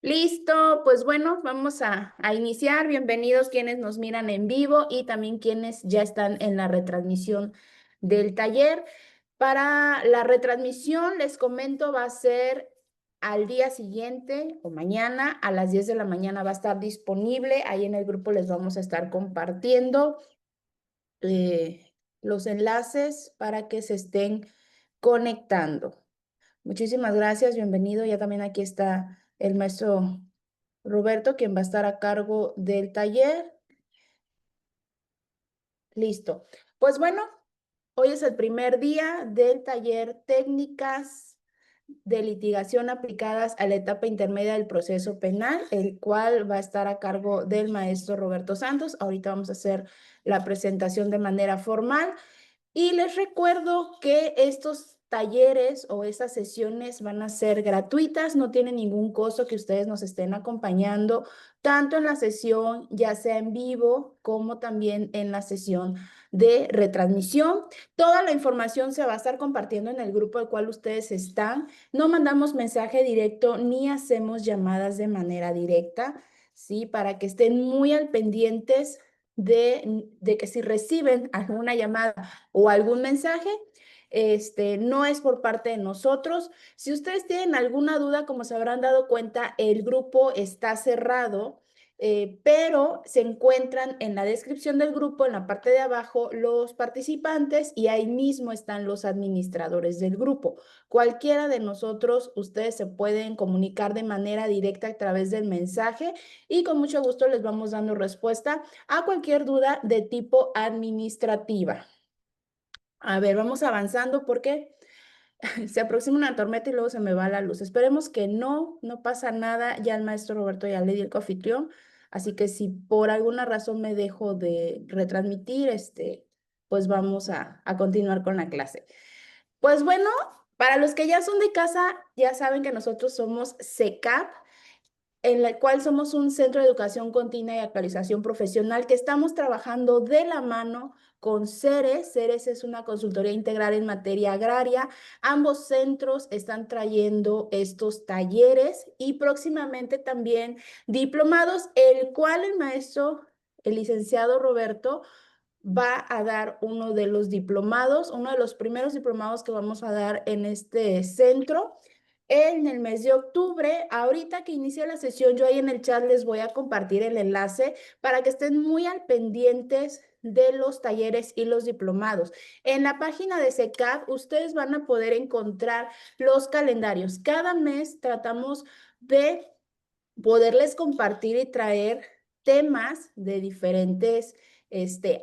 Listo, pues bueno, vamos a iniciar. Bienvenidos quienes nos miran en vivo y también quienes ya están en la retransmisión del taller. Para la retransmisión, les comento, va a ser al día siguiente o mañana a las 10 de la mañana va a estar disponible. Ahí en el grupo les vamos a estar compartiendo los enlaces para que se estén conectando. Muchísimas gracias, bienvenido. Ya también aquí está el maestro Roberto, quien va a estar a cargo del taller. Listo. Pues bueno, hoy es el primer día del taller Técnicas de Litigación aplicadas a la etapa intermedia del proceso penal, el cual va a estar a cargo del maestro Roberto Santos. Ahorita vamos a hacer la presentación de manera formal. Y les recuerdo que estos talleres o estas sesiones van a ser gratuitas, no tienen ningún costo que ustedes nos estén acompañando, tanto en la sesión, ya sea en vivo, como también en la sesión de retransmisión. Toda la información se va a estar compartiendo en el grupo al cual ustedes están. No mandamos mensaje directo ni hacemos llamadas de manera directa, ¿sí? Para que estén muy al pendientes de que si reciben alguna llamada o algún mensaje, no es por parte de nosotros. Si ustedes tienen alguna duda, como se habrán dado cuenta, el grupo está cerrado, pero se encuentran en la descripción del grupo, en la parte de abajo, los participantes y ahí mismo están los administradores del grupo. Cualquiera de nosotros, ustedes se pueden comunicar de manera directa a través del mensaje y con mucho gusto les vamos dando respuesta a cualquier duda de tipo administrativa. A ver, vamos avanzando porque se aproxima una tormenta y luego se me va la luz. Esperemos que no pasa nada. Ya el maestro Roberto ya le di el coanfitrión, así que si por alguna razón me dejo de retransmitir, pues vamos a continuar con la clase. Pues bueno, para los que ya son de casa, ya saben que nosotros somos CECAP, en la cual somos un centro de educación continua y actualización profesional que estamos trabajando de la mano con CERES. CERES es una consultoría integral en materia agraria. Ambos centros están trayendo estos talleres y próximamente también diplomados, el cual el maestro, el licenciado Roberto, va a dar uno de los diplomados, uno de los primeros diplomados que vamos a dar en este centro en el mes de octubre. Ahorita que inicie la sesión, yo ahí en el chat les voy a compartir el enlace para que estén muy al pendientes de los talleres y los diplomados. En la página de SECAP, ustedes van a poder encontrar los calendarios. Cada mes tratamos de poderles compartir y traer temas de diferentes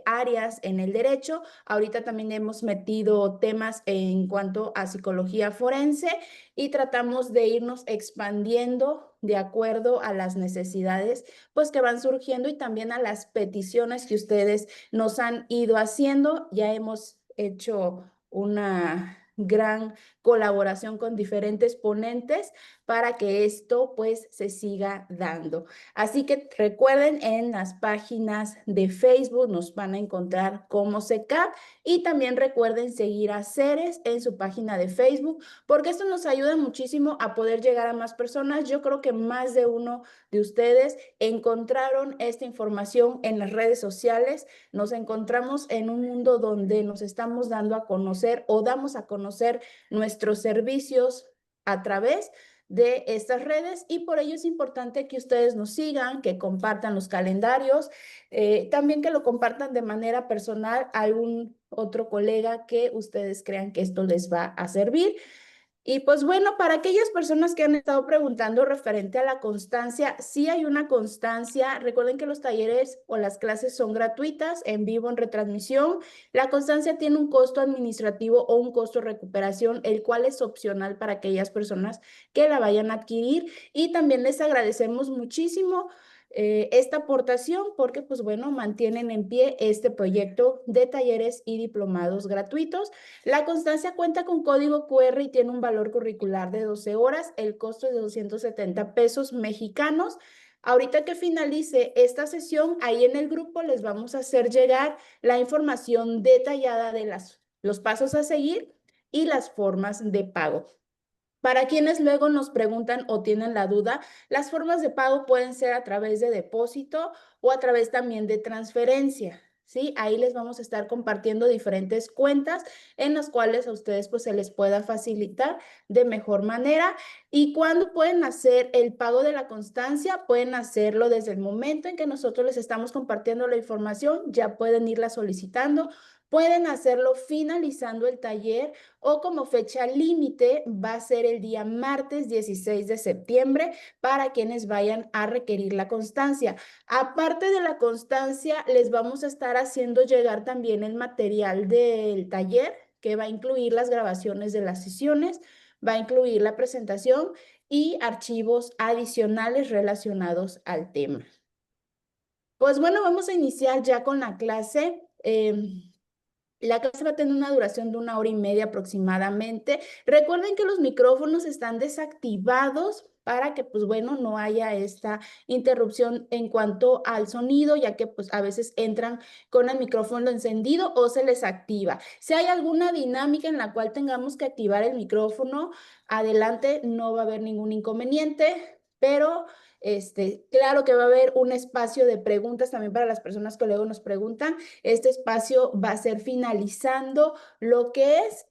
áreas en el derecho. Ahorita también hemos metido temas en cuanto a psicología forense y tratamos de irnos expandiendo de acuerdo a las necesidades pues que van surgiendo y también a las peticiones que ustedes nos han ido haciendo. Ya hemos hecho una gran colaboración con diferentes ponentes para que esto pues se siga dando. Así que recuerden, en las páginas de Facebook nos van a encontrar como SECAP y también recuerden seguir a Ceres en su página de Facebook porque esto nos ayuda muchísimo a poder llegar a más personas. Yo creo que más de uno de ustedes encontraron esta información en las redes sociales. Nos encontramos en un mundo donde nos estamos dando a conocer o damos a conocer nuestros servicios a través de estas redes y por ello es importante que ustedes nos sigan, que compartan los calendarios, también que lo compartan de manera personal a algún otro colega que ustedes crean que esto les va a servir. Y pues bueno, para aquellas personas que han estado preguntando referente a la constancia, sí hay una constancia. Recuerden que los talleres o las clases son gratuitas, en vivo, en retransmisión. La constancia tiene un costo administrativo o un costo de recuperación, el cual es opcional para aquellas personas que la vayan a adquirir. Y también les agradecemos muchísimo esta aportación porque pues bueno, mantienen en pie este proyecto de talleres y diplomados gratuitos. La constancia cuenta con código QR y tiene un valor curricular de 12 horas. El costo es de 270 pesos mexicanos. Ahorita que finalice esta sesión, ahí en el grupo les vamos a hacer llegar la información detallada de los pasos a seguir y las formas de pago. Para quienes luego nos preguntan o tienen la duda, las formas de pago pueden ser a través de depósito o a través también de transferencia. ¿Sí? Ahí les vamos a estar compartiendo diferentes cuentas en las cuales a ustedes pues se les pueda facilitar de mejor manera. ¿Y cuándo pueden hacer el pago de la constancia? Pueden hacerlo desde el momento en que nosotros les estamos compartiendo la información, ya pueden irla solicitando. Pueden hacerlo finalizando el taller o como fecha límite va a ser el día martes 16 de septiembre para quienes vayan a requerir la constancia. Aparte de la constancia, les vamos a estar haciendo llegar también el material del taller que va a incluir las grabaciones de las sesiones, va a incluir la presentación y archivos adicionales relacionados al tema. Pues bueno, vamos a iniciar ya con la clase. La clase va a tener una duración de 1 hora y media aproximadamente. Recuerden que los micrófonos están desactivados para que, pues bueno, no haya esta interrupción en cuanto al sonido, ya que pues a veces entran con el micrófono encendido o se les activa. Si hay alguna dinámica en la cual tengamos que activar el micrófono, adelante, no va a haber ningún inconveniente, pero claro que va a haber un espacio de preguntas también para las personas que luego nos preguntan. Este espacio va a ser finalizando lo que es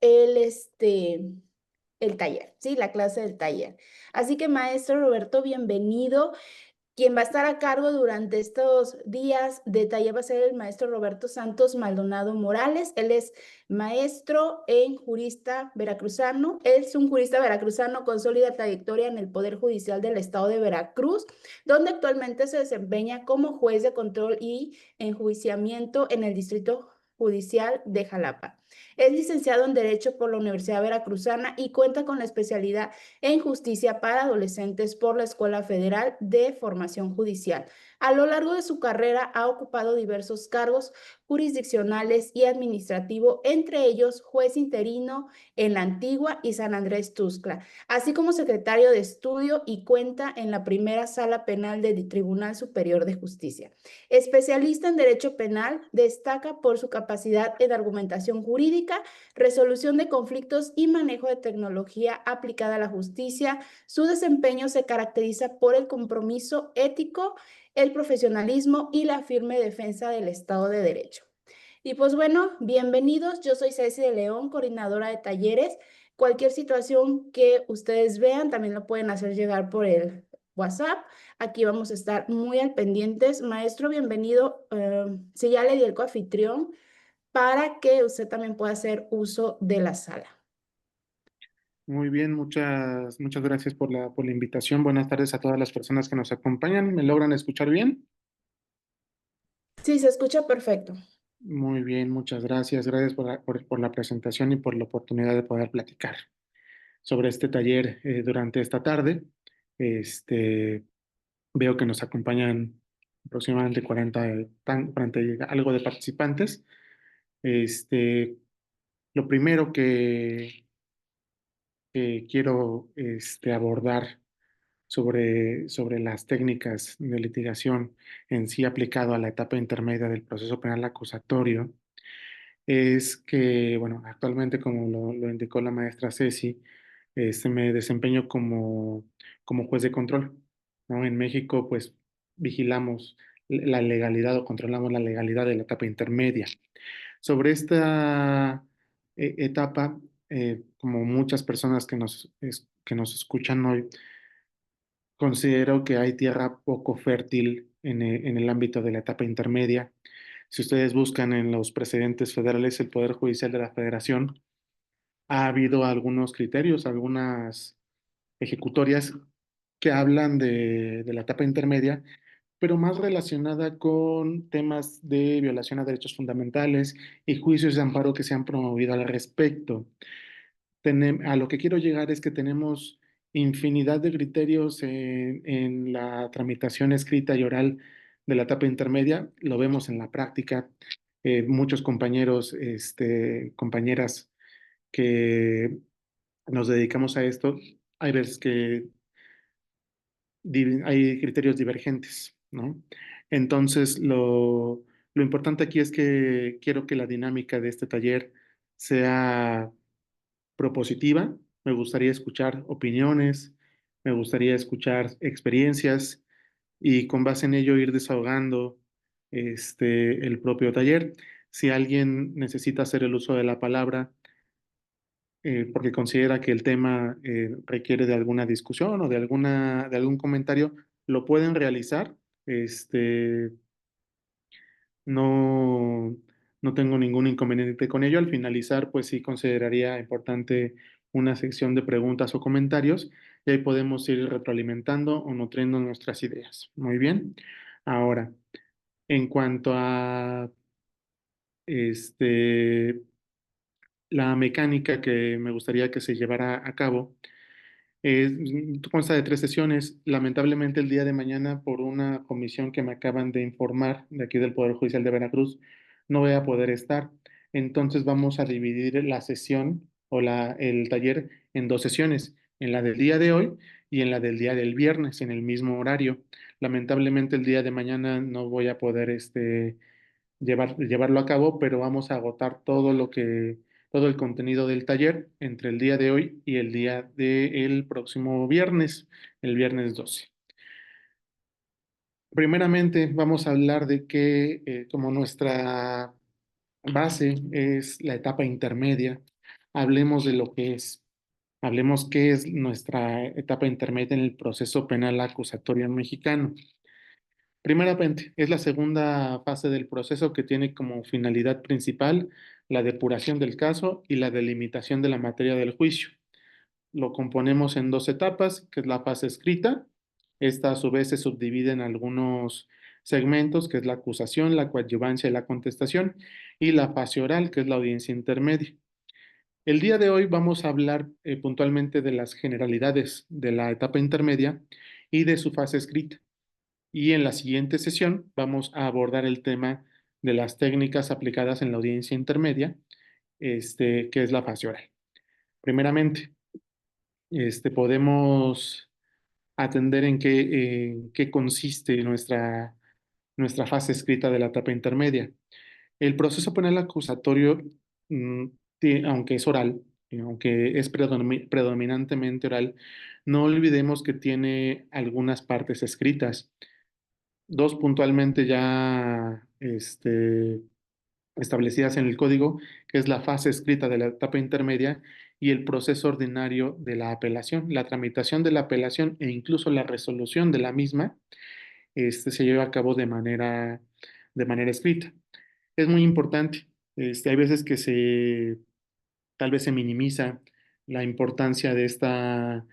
el taller, ¿sí? La clase del taller. Así que, maestro Roberto, bienvenido. Quien va a estar a cargo durante estos días de taller va a ser el maestro Roberto Santos Maldonado Morales. Él es maestro en jurista veracruzano. Él es un jurista veracruzano con sólida trayectoria en el Poder Judicial del Estado de Veracruz, donde actualmente se desempeña como juez de control y enjuiciamiento en el Distrito Judicial de Jalapa. Es licenciado en Derecho por la Universidad Veracruzana y cuenta con la especialidad en justicia para adolescentes por la Escuela Federal de Formación Judicial. A lo largo de su carrera ha ocupado diversos cargos jurisdiccionales y administrativos, entre ellos juez interino en la Antigua y San Andrés Tuxtla, así como secretario de estudio y cuenta en la primera sala penal del Tribunal Superior de Justicia. Especialista en Derecho Penal, destaca por su capacidad en argumentación jurídica, resolución de conflictos y manejo de tecnología aplicada a la justicia. Su desempeño se caracteriza por el compromiso ético, el profesionalismo y la firme defensa del Estado de Derecho. Y pues bueno, bienvenidos. Yo soy Ceci de León, coordinadora de talleres. Cualquier situación que ustedes vean, también lo pueden hacer llegar por el WhatsApp. Aquí vamos a estar muy al pendientes. Maestro, bienvenido. Si ya le di el coanfitrión, para que usted también pueda hacer uso de la sala. Muy bien, muchas gracias por la invitación. Buenas tardes a todas las personas que nos acompañan. ¿Me logran escuchar bien? Sí, se escucha perfecto. Muy bien, muchas gracias. Gracias por la presentación y por la oportunidad de poder platicar sobre este taller durante esta tarde. Este, Veo que nos acompañan aproximadamente 40 y algo de participantes. Este, lo primero que quiero abordar sobre las técnicas de litigación en sí aplicado a la etapa intermedia del proceso penal acusatorio es que, bueno, actualmente, como lo indicó la maestra Ceci, me desempeño como juez de control, ¿no? En México, pues, vigilamos la legalidad o controlamos la legalidad de la etapa intermedia. Sobre esta etapa, como muchas personas que nos escuchan hoy, considero que hay tierra poco fértil en el ámbito de la etapa intermedia. Si ustedes buscan en los precedentes federales, el Poder Judicial de la Federación, ha habido algunos criterios, algunas ejecutorias que hablan de la etapa intermedia, pero más relacionada con temas de violación a derechos fundamentales y juicios de amparo que se han promovido al respecto. A lo que quiero llegar es que tenemos infinidad de criterios en la tramitación escrita y oral de la etapa intermedia, lo vemos en la práctica. Muchos compañeros, compañeras que nos dedicamos a esto, hay veces que hay criterios divergentes, ¿no? Entonces, lo importante aquí es que quiero que la dinámica de este taller sea propositiva, me gustaría escuchar opiniones, me gustaría escuchar experiencias y con base en ello ir desahogando el propio taller. Si alguien necesita hacer el uso de la palabra porque considera que el tema requiere de alguna discusión o de algún comentario, lo pueden realizar. Este, no, no tengo ningún inconveniente con ello. Al finalizar, pues sí consideraría importante una sección de preguntas o comentarios y ahí podemos ir retroalimentando o nutriendo nuestras ideas. Muy bien. Ahora, en cuanto a este, la mecánica que me gustaría que se llevara a cabo, consta de 3 sesiones. Lamentablemente, el día de mañana, por una comisión que me acaban de informar de aquí del Poder Judicial de Veracruz, no voy a poder estar. Entonces, vamos a dividir la sesión o el taller en 2 sesiones, en la del día de hoy y en la del día del viernes, en el mismo horario. Lamentablemente, el día de mañana no voy a poder llevarlo a cabo, pero vamos a agotar todo el contenido del taller entre el día de hoy y el día del próximo viernes, el viernes 12. Primeramente, vamos a hablar de que como nuestra base es la etapa intermedia, hablemos de lo que es. Hablemos qué es nuestra etapa intermedia en el proceso penal acusatorio mexicano. Primeramente, es la segunda fase del proceso que tiene como finalidad principal la depuración del caso y la delimitación de la materia del juicio. Lo componemos en 2 etapas, que es la fase escrita. Esta a su vez se subdivide en algunos segmentos, que es la acusación, la coadyuvancia y la contestación, y la fase oral, que es la audiencia intermedia. El día de hoy vamos a hablar puntualmente de las generalidades de la etapa intermedia y de su fase escrita. Y en la siguiente sesión vamos a abordar el tema de las técnicas aplicadas en la audiencia intermedia, que es la fase oral. Primeramente, podemos atender en qué consiste nuestra fase escrita de la etapa intermedia. El proceso penal acusatorio, mm, aunque es oral, aunque es predominantemente oral, no olvidemos que tiene algunas partes escritas. Dos puntualmente ya establecidas en el código, que es la fase escrita de la etapa intermedia y el proceso ordinario de la apelación. La tramitación de la apelación e incluso la resolución de la misma se lleva a cabo de manera escrita. Es muy importante. Hay veces que tal vez se minimiza la importancia de esta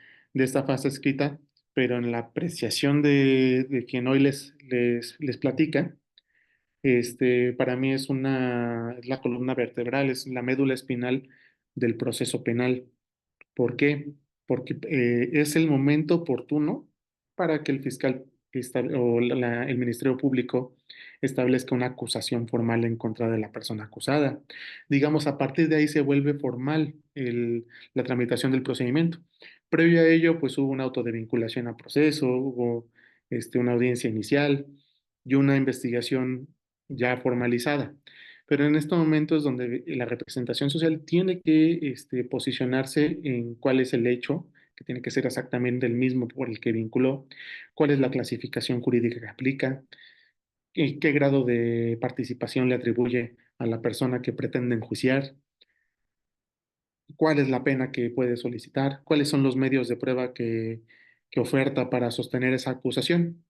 fase escrita, pero en la apreciación de quien hoy les platica, para mí es la columna vertebral, es la médula espinal del proceso penal. ¿Por qué? Porque es el momento oportuno para que el fiscal o el Ministerio Público establezca una acusación formal en contra de la persona acusada. Digamos, a partir de ahí se vuelve formal la tramitación del procedimiento. Previo a ello, pues hubo una auto de vinculación a proceso, hubo una audiencia inicial y una investigación ya formalizada. Pero en estos momentos donde la representación social tiene que posicionarse en cuál es el hecho, que tiene que ser exactamente el mismo por el que vinculó, cuál es la clasificación jurídica que aplica, y qué grado de participación le atribuye a la persona que pretende enjuiciar, cuál es la pena que puede solicitar, cuáles son los medios de prueba que oferta para sostener esa acusación.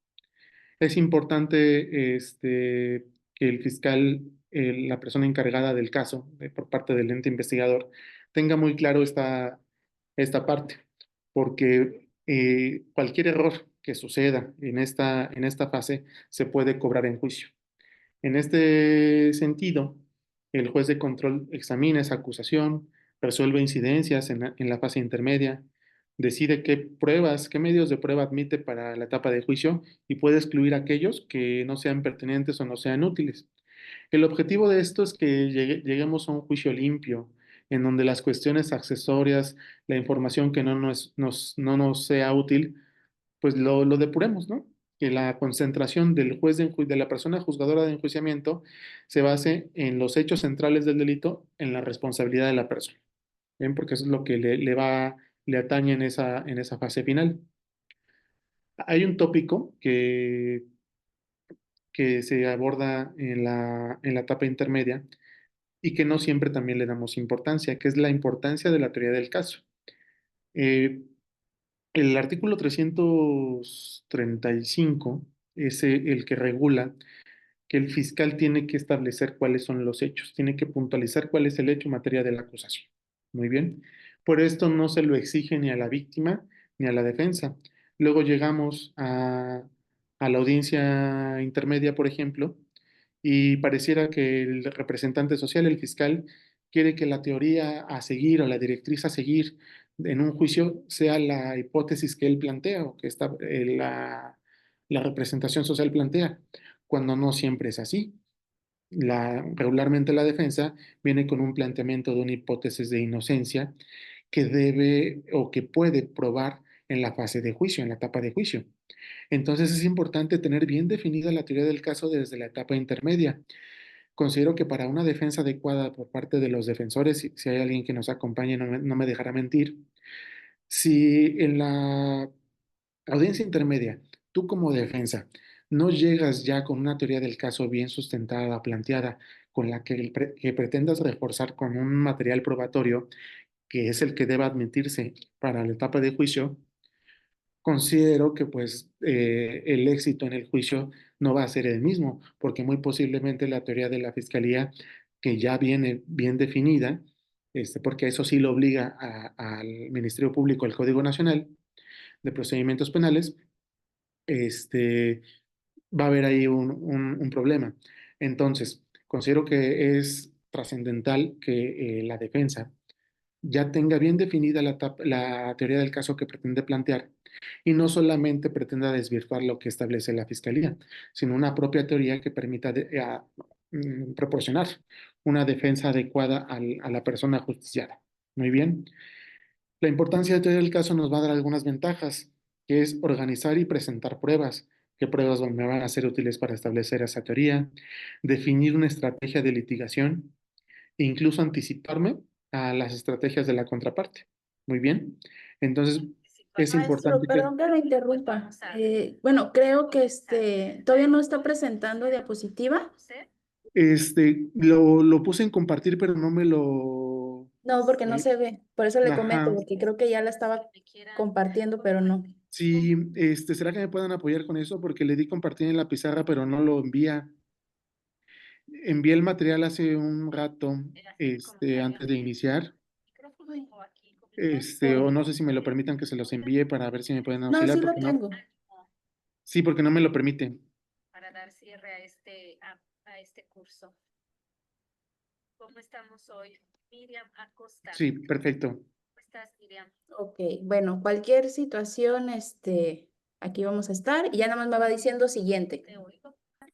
Es importante que el fiscal, la persona encargada del caso, por parte del ente investigador, tenga muy claro esta parte, porque cualquier error que suceda en esta fase se puede cobrar en juicio. En este sentido, el juez de control examina esa acusación, resuelve incidencias en la fase intermedia, decide qué pruebas, qué medios de prueba admite para la etapa de juicio y puede excluir aquellos que no sean pertinentes o no sean útiles. El objetivo de esto es que lleguemos a un juicio limpio, en donde las cuestiones accesorias, la información que no nos sea útil, pues lo depuremos, ¿no? Que la concentración del de la persona juzgadora de enjuiciamiento se base en los hechos centrales del delito, en la responsabilidad de la persona, ¿bien? Porque eso es lo que le va le atañe en esa fase final. Hay un tópico que se aborda en la etapa intermedia y que no siempre también le damos importancia, que es la importancia de la teoría del caso. Eh, el artículo 335 es el que regula que el fiscal tiene que establecer cuáles son los hechos, tiene que puntualizar cuál es el hecho en materia de la acusación. Muy bien. Por esto no se lo exige ni a la víctima ni a la defensa. Luego llegamos a la audiencia intermedia, por ejemplo, y pareciera que el representante social, el fiscal, quiere que la teoría a seguir o la directriz a seguir en un juicio sea la hipótesis que él plantea o que la representación social plantea, cuando no siempre es así. Regularmente la defensa viene con un planteamiento de una hipótesis de inocencia que debe o que puede probar en la fase de juicio, en la etapa de juicio. Entonces es importante tener bien definida la teoría del caso desde la etapa intermedia. Considero que para una defensa adecuada por parte de los defensores, si hay alguien que nos acompañe, no me dejará mentir, si en la audiencia intermedia, tú como defensa, no llegas ya con una teoría del caso bien sustentada, planteada, con la que pretendas reforzar con un material probatorio, que es el que deba admitirse para la etapa de juicio, considero que pues el éxito en el juicio no va a ser el mismo, porque muy posiblemente la teoría de la fiscalía, que ya viene bien definida, porque eso sí lo obliga al Ministerio Público, al Código Nacional de Procedimientos Penales, este, va a haber ahí un problema. Entonces, considero que es trascendental que la defensa ya tenga bien definida la teoría del caso que pretende plantear y no solamente pretenda desvirtuar lo que establece la fiscalía, sino una propia teoría que permita proporcionar una defensa adecuada a la persona ajusticiada. Muy bien. La importancia de teoría del caso nos va a dar algunas ventajas, que es organizar y presentar pruebas. ¿Qué pruebas me van a ser útiles para establecer esa teoría? Definir una estrategia de litigación e incluso anticiparme a las estrategias de la contraparte. Muy bien. Entonces, es Maestro, importante que perdón que lo interrumpa. Bueno, creo que todavía no está presentando diapositiva. lo puse en compartir, pero no me lo... No, porque no se ve. Por eso le comento, Ajá. porque creo que ya la estaba compartiendo, pero no. Sí, ¿será que me puedan apoyar con eso? Porque le di compartir en la pizarra, pero no lo envía. Envié el material hace un rato, antes de iniciar, o no sé si me lo permitan que se los envíe para ver si me pueden No, auxiliar, sí lo porque no, tengo. sí, porque no me lo permite. Sí, perfecto. Ok, bueno, cualquier situación, aquí vamos a estar y ya nada más me va diciendo siguiente.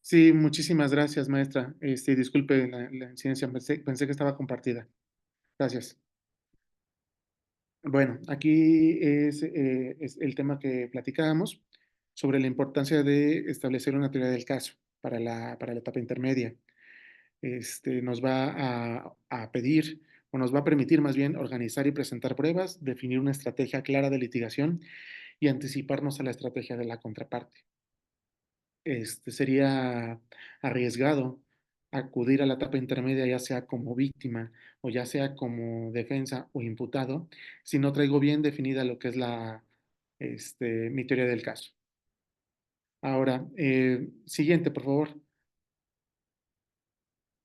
Sí, muchísimas gracias, maestra. Disculpe la incidencia, pensé que estaba compartida. Gracias. Bueno, aquí es el tema que platicábamos sobre la importancia de establecer una teoría del caso para la etapa intermedia. Nos va a pedir o nos va a permitir más bien organizar y presentar pruebas, definir una estrategia clara de litigación y anticiparnos a la estrategia de la contraparte. Sería arriesgado acudir a la etapa intermedia, ya sea como víctima o ya sea como defensa o imputado, si no traigo bien definida lo que es mi teoría del caso. Ahora, siguiente, por favor.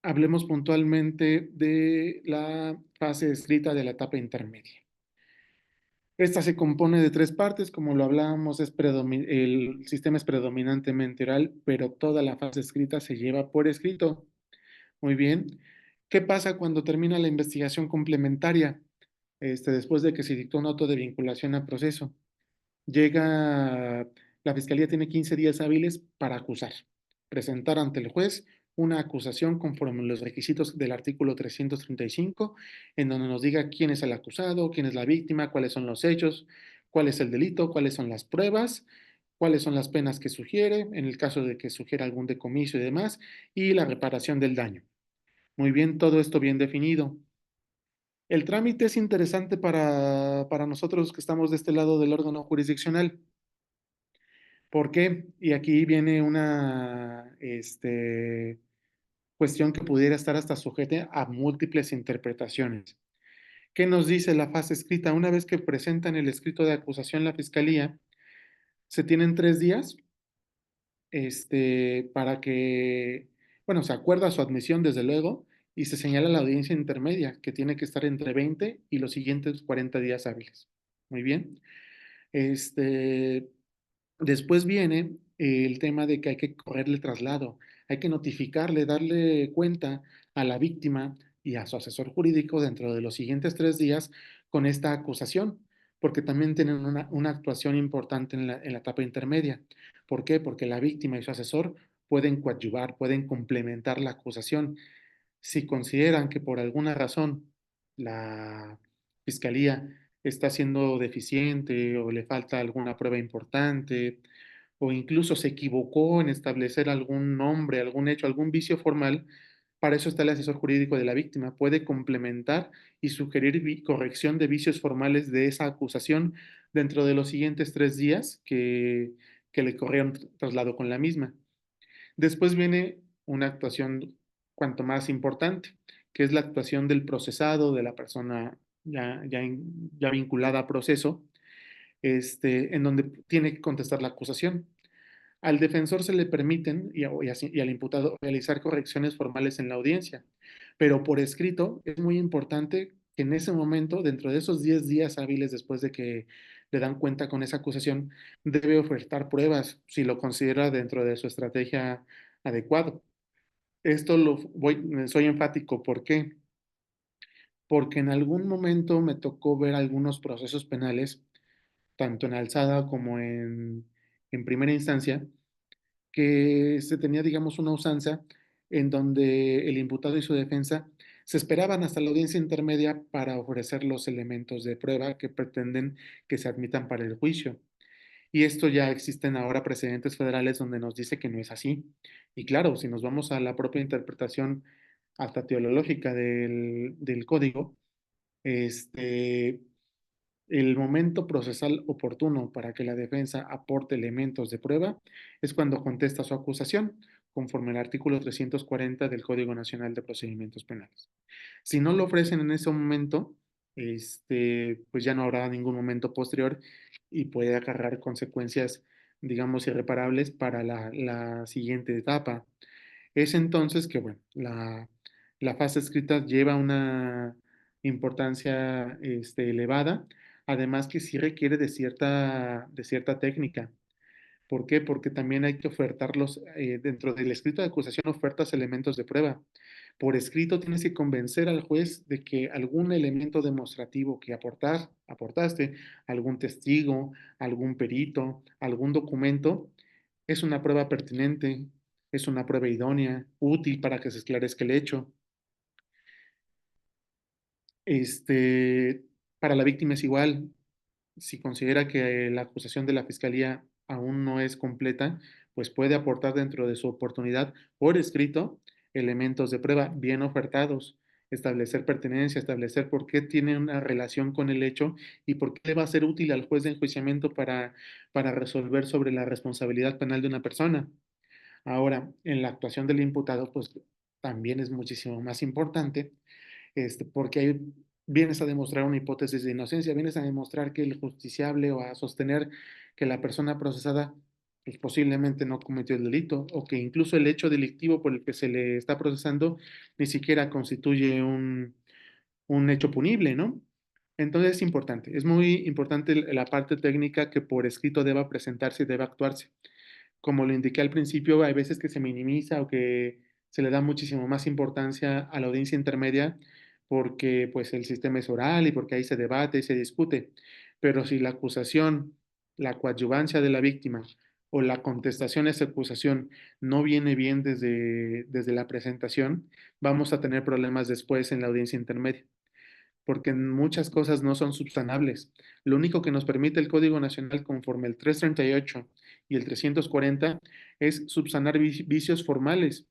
Hablemos puntualmente de la fase escrita de la etapa intermedia. Esta se compone de tres partes, como lo hablábamos, el sistema es predominantemente oral, pero toda la fase escrita se lleva por escrito. Muy bien. ¿Qué pasa cuando termina la investigación complementaria? Después de que se dictó un auto de vinculación al proceso. La fiscalía tiene 15 días hábiles para acusar, presentar ante el juez una acusación conforme a los requisitos del artículo 335, en donde nos diga quién es el acusado, quién es la víctima, cuáles son los hechos, cuál es el delito, cuáles son las pruebas, cuáles son las penas que sugiere, en el caso de que sugiera algún decomiso y demás, y la reparación del daño. Muy bien, todo esto bien definido. El trámite es interesante para nosotros que estamos de este lado del órgano jurisdiccional. ¿Por qué? Y aquí viene una cuestión que pudiera estar hasta sujeta a múltiples interpretaciones. ¿Qué nos dice la fase escrita? Una vez que presentan el escrito de acusación la fiscalía, se tienen 3 días para que, bueno, se acuerda su admisión desde luego y se señala la audiencia intermedia que tiene que estar entre 20 y los siguientes 40 días hábiles. Muy bien. Este, Después viene el tema de que hay que correrle traslado, hay que notificarle, darle cuenta a la víctima y a su asesor jurídico dentro de los siguientes 3 días con esta acusación, porque también tienen una actuación importante en la etapa intermedia. ¿Por qué? Porque la víctima y su asesor pueden coadyuvar, pueden complementar la acusación. Si consideran que por alguna razón la fiscalía está siendo deficiente o le falta alguna prueba importante o incluso se equivocó en establecer algún nombre, algún hecho, algún vicio formal, para eso está el asesor jurídico de la víctima. Puede complementar y sugerir corrección de vicios formales de esa acusación dentro de los siguientes 3 días que le corrieron traslado con la misma. Después viene una actuación cuanto más importante, que es la actuación del procesado, de la persona ya vinculada a proceso, en donde tiene que contestar la acusación. Al defensor se le permiten y al imputado realizar correcciones formales en la audiencia, pero por escrito es muy importante que en ese momento, dentro de esos 10 días hábiles después de que le dan cuenta con esa acusación, debe ofertar pruebas si lo considera dentro de su estrategia adecuado. Esto soy enfático. ¿Por qué? Porque en algún momento me tocó ver algunos procesos penales, tanto en alzada como en primera instancia, que se tenía, digamos, una usanza en donde el imputado y su defensa se esperaban hasta la audiencia intermedia para ofrecer los elementos de prueba que pretenden que se admitan para el juicio. Y esto ya existen ahora precedentes federales donde nos dice que no es así. Y claro, si nos vamos a la propia interpretación hasta teológica del código, este, el momento procesal oportuno para que la defensa aporte elementos de prueba es cuando contesta su acusación, conforme al artículo 340 del Código Nacional de Procedimientos Penales. Si no lo ofrecen en ese momento, pues ya no habrá ningún momento posterior y puede acarrear consecuencias, digamos, irreparables para la siguiente etapa. Es entonces que, bueno, la fase escrita lleva una importancia elevada, además que sí requiere de cierta técnica. ¿Por qué? Porque también hay que ofertarlos, dentro del escrito de acusación, ofertas elementos de prueba. Por escrito tienes que convencer al juez de que algún elemento demostrativo que aportaste, algún testigo, algún perito, algún documento, es una prueba pertinente, es una prueba idónea, útil para que se esclarezca el hecho. Para la víctima es igual. Si considera que la acusación de la fiscalía aún no es completa, pues puede aportar dentro de su oportunidad por escrito elementos de prueba bien ofertados, establecer pertenencia, establecer por qué tiene una relación con el hecho y por qué le va a ser útil al juez de enjuiciamiento para resolver sobre la responsabilidad penal de una persona. Ahora, en la actuación del imputado, pues también es muchísimo más importante porque ahí vienes a demostrar una hipótesis de inocencia, vienes a demostrar que el justiciable o a sostener que la persona procesada pues, posiblemente no cometió el delito o que incluso el hecho delictivo por el que se le está procesando ni siquiera constituye un hecho punible, ¿no? Entonces es muy importante la parte técnica que por escrito deba presentarse y deba actuarse. Como lo indiqué al principio, hay veces que se minimiza o que se le da muchísimo más importancia a la audiencia intermedia porque pues el sistema es oral y porque ahí se debate y se discute. Pero si la acusación, la coadyuvancia de la víctima o la contestación a esa acusación no viene bien desde la presentación, vamos a tener problemas después en la audiencia intermedia porque muchas cosas no son subsanables. Lo único que nos permite el Código Nacional conforme el 338 y el 340 es subsanar vicios formales.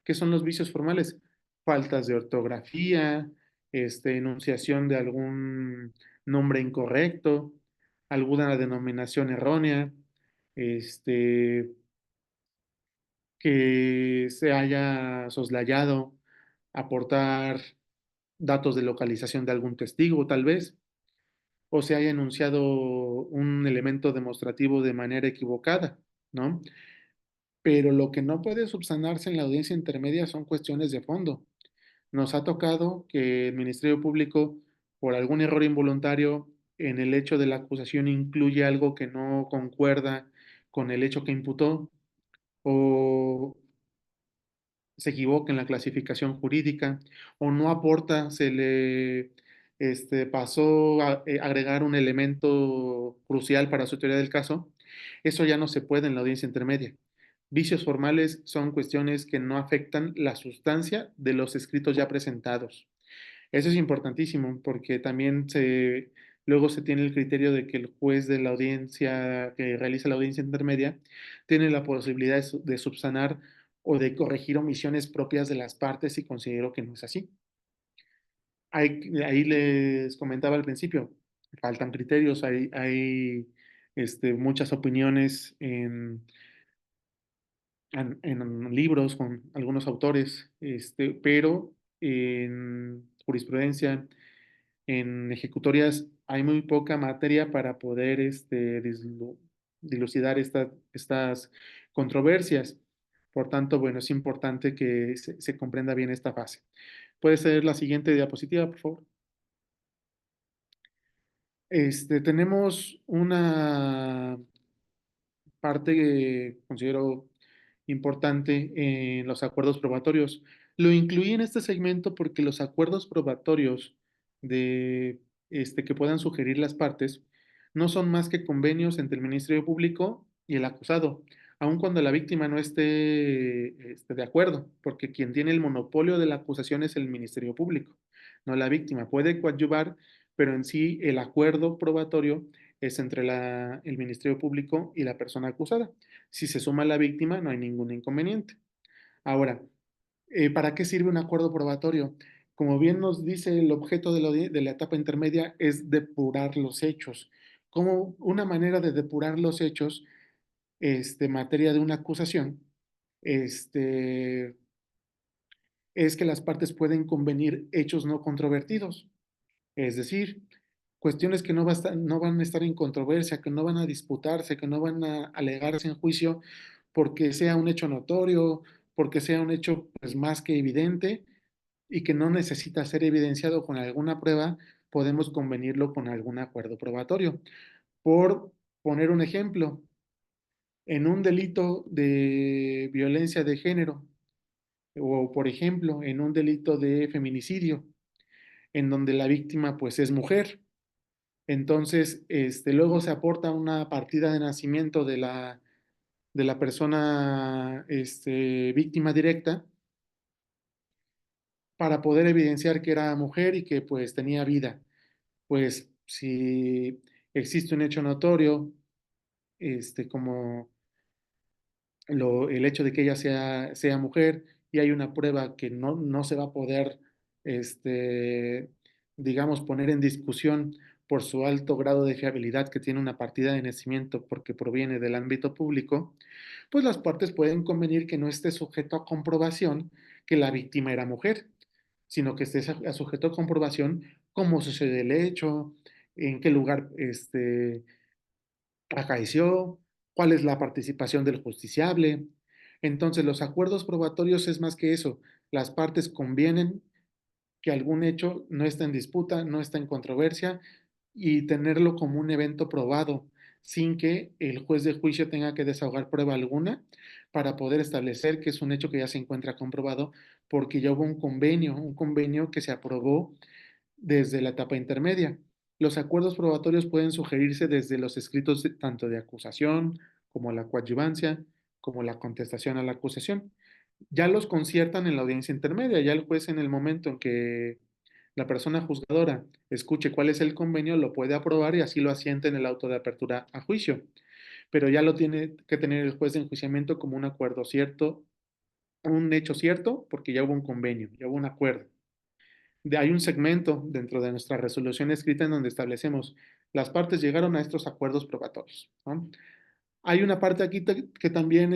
¿Qué son los vicios formales? Faltas de ortografía, enunciación de algún nombre incorrecto, alguna denominación errónea, este, que se haya soslayado aportar datos de localización de algún testigo, tal vez, o se haya enunciado un elemento demostrativo de manera equivocada, ¿no? Pero lo que no puede subsanarse en la audiencia intermedia son cuestiones de fondo. Nos ha tocado que el Ministerio Público, por algún error involuntario en el hecho de la acusación, incluye algo que no concuerda con el hecho que imputó, o se equivoca en la clasificación jurídica, o no aporta, se le pasó a agregar un elemento crucial para su teoría del caso. Eso ya no se puede en la audiencia intermedia. Vicios formales son cuestiones que no afectan la sustancia de los escritos ya presentados. Eso es importantísimo porque también luego se tiene el criterio de que el juez de la audiencia que realiza la audiencia intermedia tiene la posibilidad de subsanar o de corregir omisiones propias de las partes y considero que no es así. Ahí les comentaba al principio, faltan criterios, hay muchas opiniones en libros con algunos autores, pero en jurisprudencia, en ejecutorias, hay muy poca materia para poder dilucidar estas controversias. Por tanto, bueno, es importante que se comprenda bien esta fase. ¿Puede ser la siguiente diapositiva, por favor? Tenemos una parte que considero importante en los acuerdos probatorios. Lo incluí en este segmento porque los acuerdos probatorios de, que puedan sugerir las partes no son más que convenios entre el Ministerio Público y el acusado, aun cuando la víctima no esté, de acuerdo, porque quien tiene el monopolio de la acusación es el Ministerio Público, no la víctima. Puede coadyuvar, pero en sí el acuerdo probatorio es entre el Ministerio Público y la persona acusada. Si se suma la víctima, no hay ningún inconveniente. Ahora, ¿para qué sirve un acuerdo probatorio? Como bien nos dice, el objeto de la etapa intermedia es depurar los hechos. Como una manera de depurar los hechos, materia de una acusación, este, es que las partes pueden convenir hechos no controvertidos. Es decir, cuestiones que no van a estar en controversia, que no van a disputarse, que no van a alegarse en juicio porque sea un hecho notorio, porque sea un hecho pues, más que evidente y que no necesita ser evidenciado con alguna prueba, podemos convenirlo con algún acuerdo probatorio. Por poner un ejemplo, en un delito de violencia de género o, por ejemplo, en un delito de feminicidio, en donde la víctima pues es mujer. Entonces, luego se aporta una partida de nacimiento de la persona víctima directa para poder evidenciar que era mujer y que pues tenía vida. Pues si existe un hecho notorio, como el hecho de que ella sea mujer y hay una prueba que no se va a poder, este, digamos, poner en discusión por su alto grado de fiabilidad que tiene una partida de nacimiento porque proviene del ámbito público, pues las partes pueden convenir que no esté sujeto a comprobación que la víctima era mujer, sino que esté sujeto a comprobación cómo sucede el hecho, en qué lugar acaeció, cuál es la participación del justiciable. Entonces, los acuerdos probatorios es más que eso. Las partes convienen que algún hecho no está en disputa, no está en controversia y tenerlo como un evento probado sin que el juez de juicio tenga que desahogar prueba alguna para poder establecer que es un hecho que ya se encuentra comprobado porque ya hubo un convenio que se aprobó desde la etapa intermedia. Los acuerdos probatorios pueden sugerirse desde los escritos tanto de acusación como la coadyuvancia, como la contestación a la acusación. Ya los conciertan en la audiencia intermedia, ya el juez en el momento en que la persona juzgadora escuche cuál es el convenio, lo puede aprobar y así lo asiente en el auto de apertura a juicio. Pero ya lo tiene que tener el juez de enjuiciamiento como un acuerdo cierto, un hecho cierto, porque ya hubo un convenio, ya hubo un acuerdo. Hay un segmento dentro de nuestra resolución escrita en donde establecemos las partes llegaron a estos acuerdos probatorios, ¿no? Hay una parte aquí que también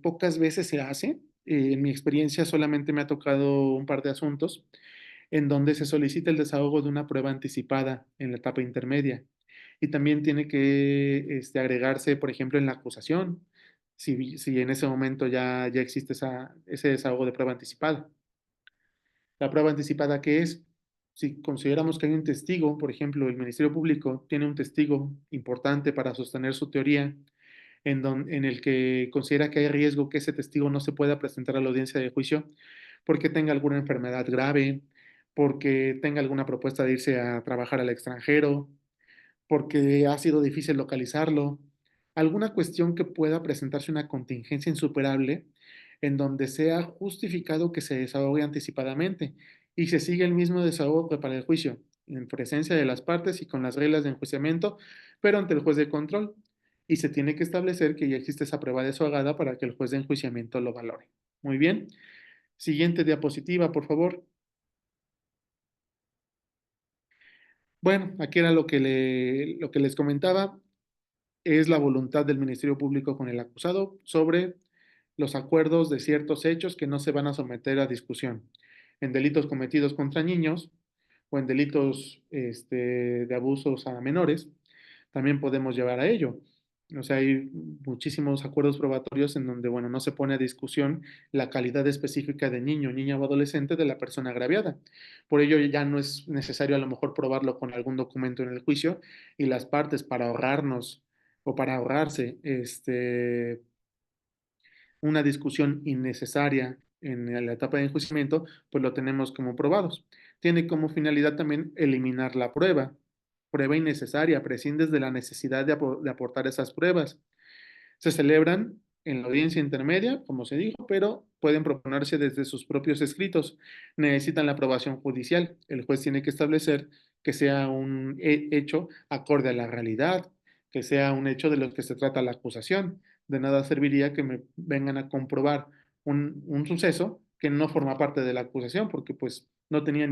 pocas veces se hace. En mi experiencia solamente me ha tocado un par de asuntos en donde se solicita el desahogo de una prueba anticipada en la etapa intermedia. Y también tiene que agregarse, por ejemplo, en la acusación, si en ese momento ya existe ese desahogo de prueba anticipada. La prueba anticipada, ¿qué es? Si consideramos que hay un testigo, por ejemplo, el Ministerio Público tiene un testigo importante para sostener su teoría, en el que considera que hay riesgo que ese testigo no se pueda presentar a la audiencia de juicio porque tenga alguna enfermedad grave, porque tenga alguna propuesta de irse a trabajar al extranjero, porque ha sido difícil localizarlo, alguna cuestión que pueda presentarse una contingencia insuperable en donde sea justificado que se desahogue anticipadamente y se sigue el mismo desahogo que para el juicio, en presencia de las partes y con las reglas de enjuiciamiento, pero ante el juez de control. Y se tiene que establecer que ya existe esa prueba desahogada para que el juez de enjuiciamiento lo valore. Muy bien. Siguiente diapositiva, por favor. Bueno, aquí era lo que les comentaba. Es la voluntad del Ministerio Público con el acusado sobre los acuerdos de ciertos hechos que no se van a someter a discusión. En delitos cometidos contra niños o en delitos de abusos a menores, también podemos llevar a ello. O sea, hay muchísimos acuerdos probatorios en donde, bueno, no se pone a discusión la calidad específica de niño, niña o adolescente de la persona agraviada. Por ello, ya no es necesario a lo mejor probarlo con algún documento en el juicio y las partes para ahorrarnos o para ahorrarse una discusión innecesaria en la etapa de enjuiciamiento, pues lo tenemos como probados. Tiene como finalidad también eliminar la prueba innecesaria, prescindes de la necesidad de aportar esas pruebas. Se celebran en la audiencia intermedia, como se dijo, pero pueden proponerse desde sus propios escritos. Necesitan la aprobación judicial. El juez tiene que establecer que sea un hecho acorde a la realidad, que sea un hecho de lo que se trata la acusación. De nada serviría que me vengan a comprobar un suceso que no forma parte de la acusación, porque pues no tendría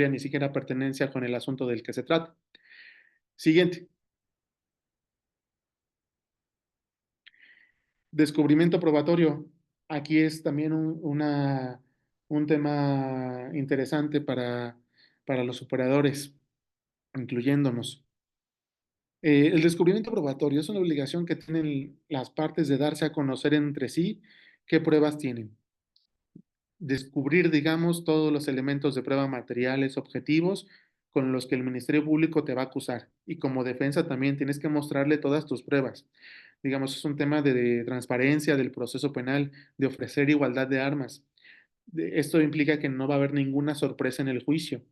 ni siquiera pertenencia con el asunto del que se trata. Siguiente. Descubrimiento probatorio. Aquí es también un tema interesante para los operadores, incluyéndonos. El descubrimiento probatorio es una obligación que tienen las partes de darse a conocer entre sí qué pruebas tienen. Descubrir, digamos, todos los elementos de prueba materiales, objetivos, con los que el Ministerio Público te va a acusar. Y como defensa también tienes que mostrarle todas tus pruebas. Digamos, es un tema de transparencia del proceso penal, de ofrecer igualdad de armas. Esto implica que no va a haber ninguna sorpresa en el juicio.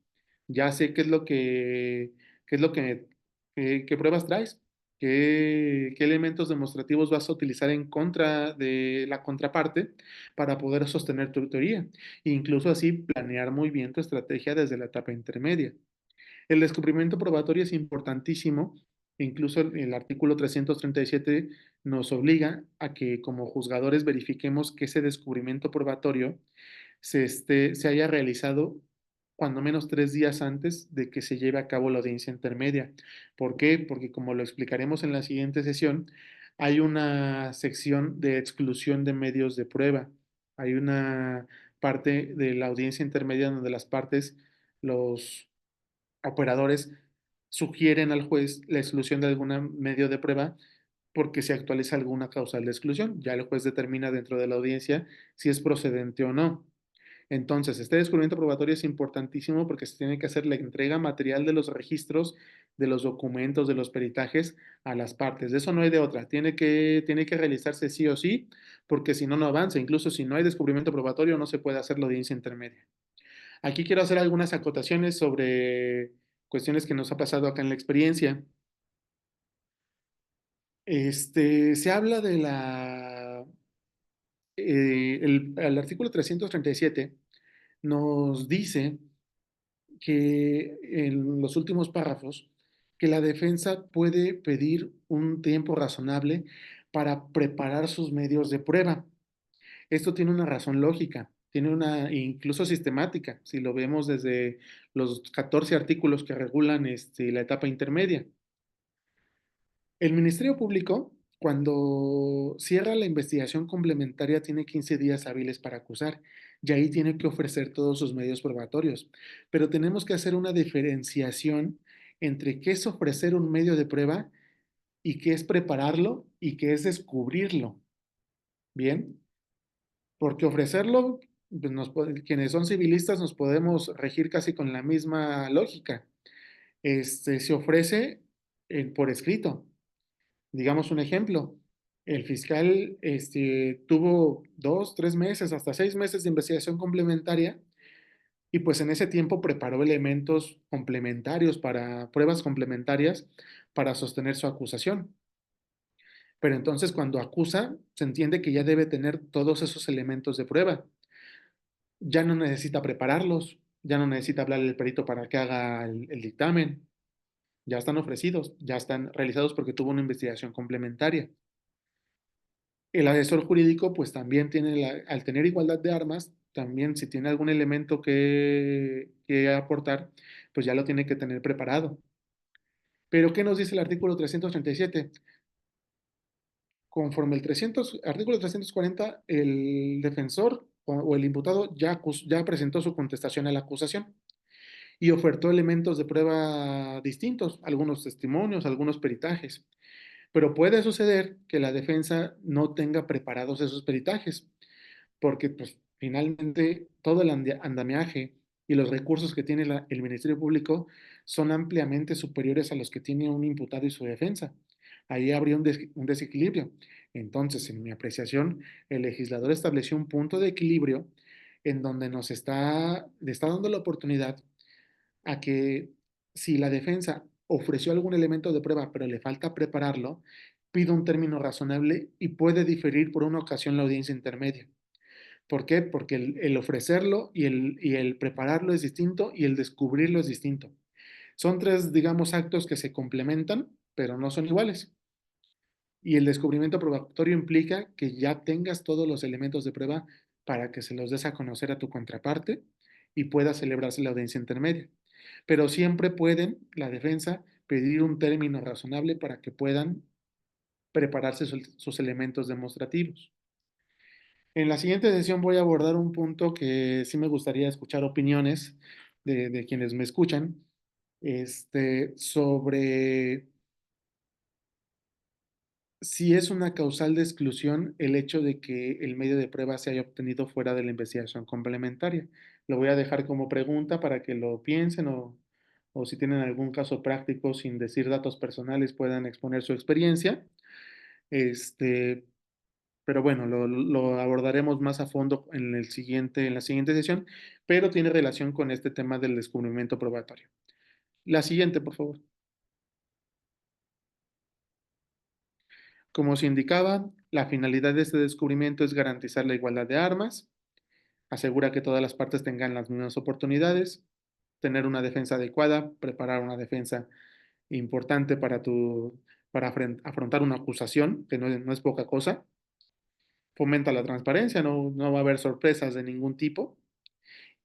Ya sé qué es lo que, qué pruebas traes, qué elementos demostrativos vas a utilizar en contra de la contraparte para poder sostener tu teoría. E incluso así planear muy bien tu estrategia desde la etapa intermedia. El descubrimiento probatorio es importantísimo. Incluso el artículo 337 nos obliga a que como juzgadores verifiquemos que ese descubrimiento probatorio se haya realizado cuando menos 3 días antes de que se lleve a cabo la audiencia intermedia. ¿Por qué? Porque como lo explicaremos en la siguiente sesión, hay una sección de exclusión de medios de prueba. Hay una parte de la audiencia intermedia donde las partes, los operadores, sugieren al juez la exclusión de algún medio de prueba porque se actualiza alguna causal de exclusión. Ya el juez determina dentro de la audiencia si es procedente o no. Entonces, este descubrimiento probatorio es importantísimo porque se tiene que hacer la entrega material de los registros, de los documentos, de los peritajes a las partes. De eso no hay de otra. Tiene que realizarse sí o sí, porque si no, no avanza. Incluso si no hay descubrimiento probatorio, no se puede hacer la audiencia intermedia. Aquí quiero hacer algunas acotaciones sobre cuestiones que nos ha pasado acá en la experiencia. Se habla de el artículo 337 nos dice que en los últimos párrafos, que la defensa puede pedir un tiempo razonable para preparar sus medios de prueba. Esto tiene una razón lógica. tiene una incluso sistemática, si lo vemos desde los 14 artículos que regulan la etapa intermedia. El Ministerio Público, cuando cierra la investigación complementaria, tiene 15 días hábiles para acusar y ahí tiene que ofrecer todos sus medios probatorios. Pero tenemos que hacer una diferenciación entre qué es ofrecer un medio de prueba y qué es prepararlo y qué es descubrirlo. Bien, porque ofrecerlo, pues quienes son civilistas nos podemos regir casi con la misma lógica. Se ofrece por escrito. Digamos un ejemplo, el fiscal tuvo 2, 3 meses, hasta 6 meses de investigación complementaria y pues en ese tiempo preparó elementos complementarios para pruebas complementarias para sostener su acusación. Pero entonces cuando acusa, se entiende que ya debe tener todos esos elementos de prueba. Ya no necesita prepararlos, ya no necesita hablarle al perito para que haga el dictamen. Ya están ofrecidos, ya están realizados porque tuvo una investigación complementaria. El asesor jurídico, pues también tiene, al tener igualdad de armas, también si tiene algún elemento que aportar, pues ya lo tiene que tener preparado. Pero, ¿qué nos dice el artículo 337? Conforme el artículo 340, el defensor o el imputado ya presentó su contestación a la acusación y ofertó elementos de prueba distintos, algunos testimonios, algunos peritajes. Pero puede suceder que la defensa no tenga preparados esos peritajes, porque pues finalmente todo el andamiaje y los recursos que tiene el Ministerio Público son ampliamente superiores a los que tiene un imputado y su defensa. Ahí habría un desequilibrio. Entonces, en mi apreciación, el legislador estableció un punto de equilibrio en donde le está dando la oportunidad a que si la defensa ofreció algún elemento de prueba, pero le falta prepararlo, pida un término razonable y puede diferir por una ocasión la audiencia intermedia. ¿Por qué? Porque el ofrecerlo y el prepararlo es distinto y el descubrirlo es distinto. Son tres, digamos, actos que se complementan, pero no son iguales. Y el descubrimiento probatorio implica que ya tengas todos los elementos de prueba para que se los des a conocer a tu contraparte y pueda celebrarse la audiencia intermedia. Pero siempre pueden, la defensa, pedir un término razonable para que puedan prepararse sus elementos demostrativos. En la siguiente sesión voy a abordar un punto que sí me gustaría escuchar opiniones de quienes me escuchan, sobre si es una causal de exclusión el hecho de que el medio de prueba se haya obtenido fuera de la investigación complementaria. Lo voy a dejar como pregunta para que lo piensen o si tienen algún caso práctico sin decir datos personales puedan exponer su experiencia. Este, pero bueno, lo abordaremos más a fondo en la siguiente sesión, pero tiene relación con este tema del descubrimiento probatorio. La siguiente, por favor. Como se indicaba, la finalidad de este descubrimiento es garantizar la igualdad de armas, asegura que todas las partes tengan las mismas oportunidades, tener una defensa adecuada, preparar una defensa importante para afrontar una acusación, que no es poca cosa, fomenta la transparencia, no va a haber sorpresas de ningún tipo,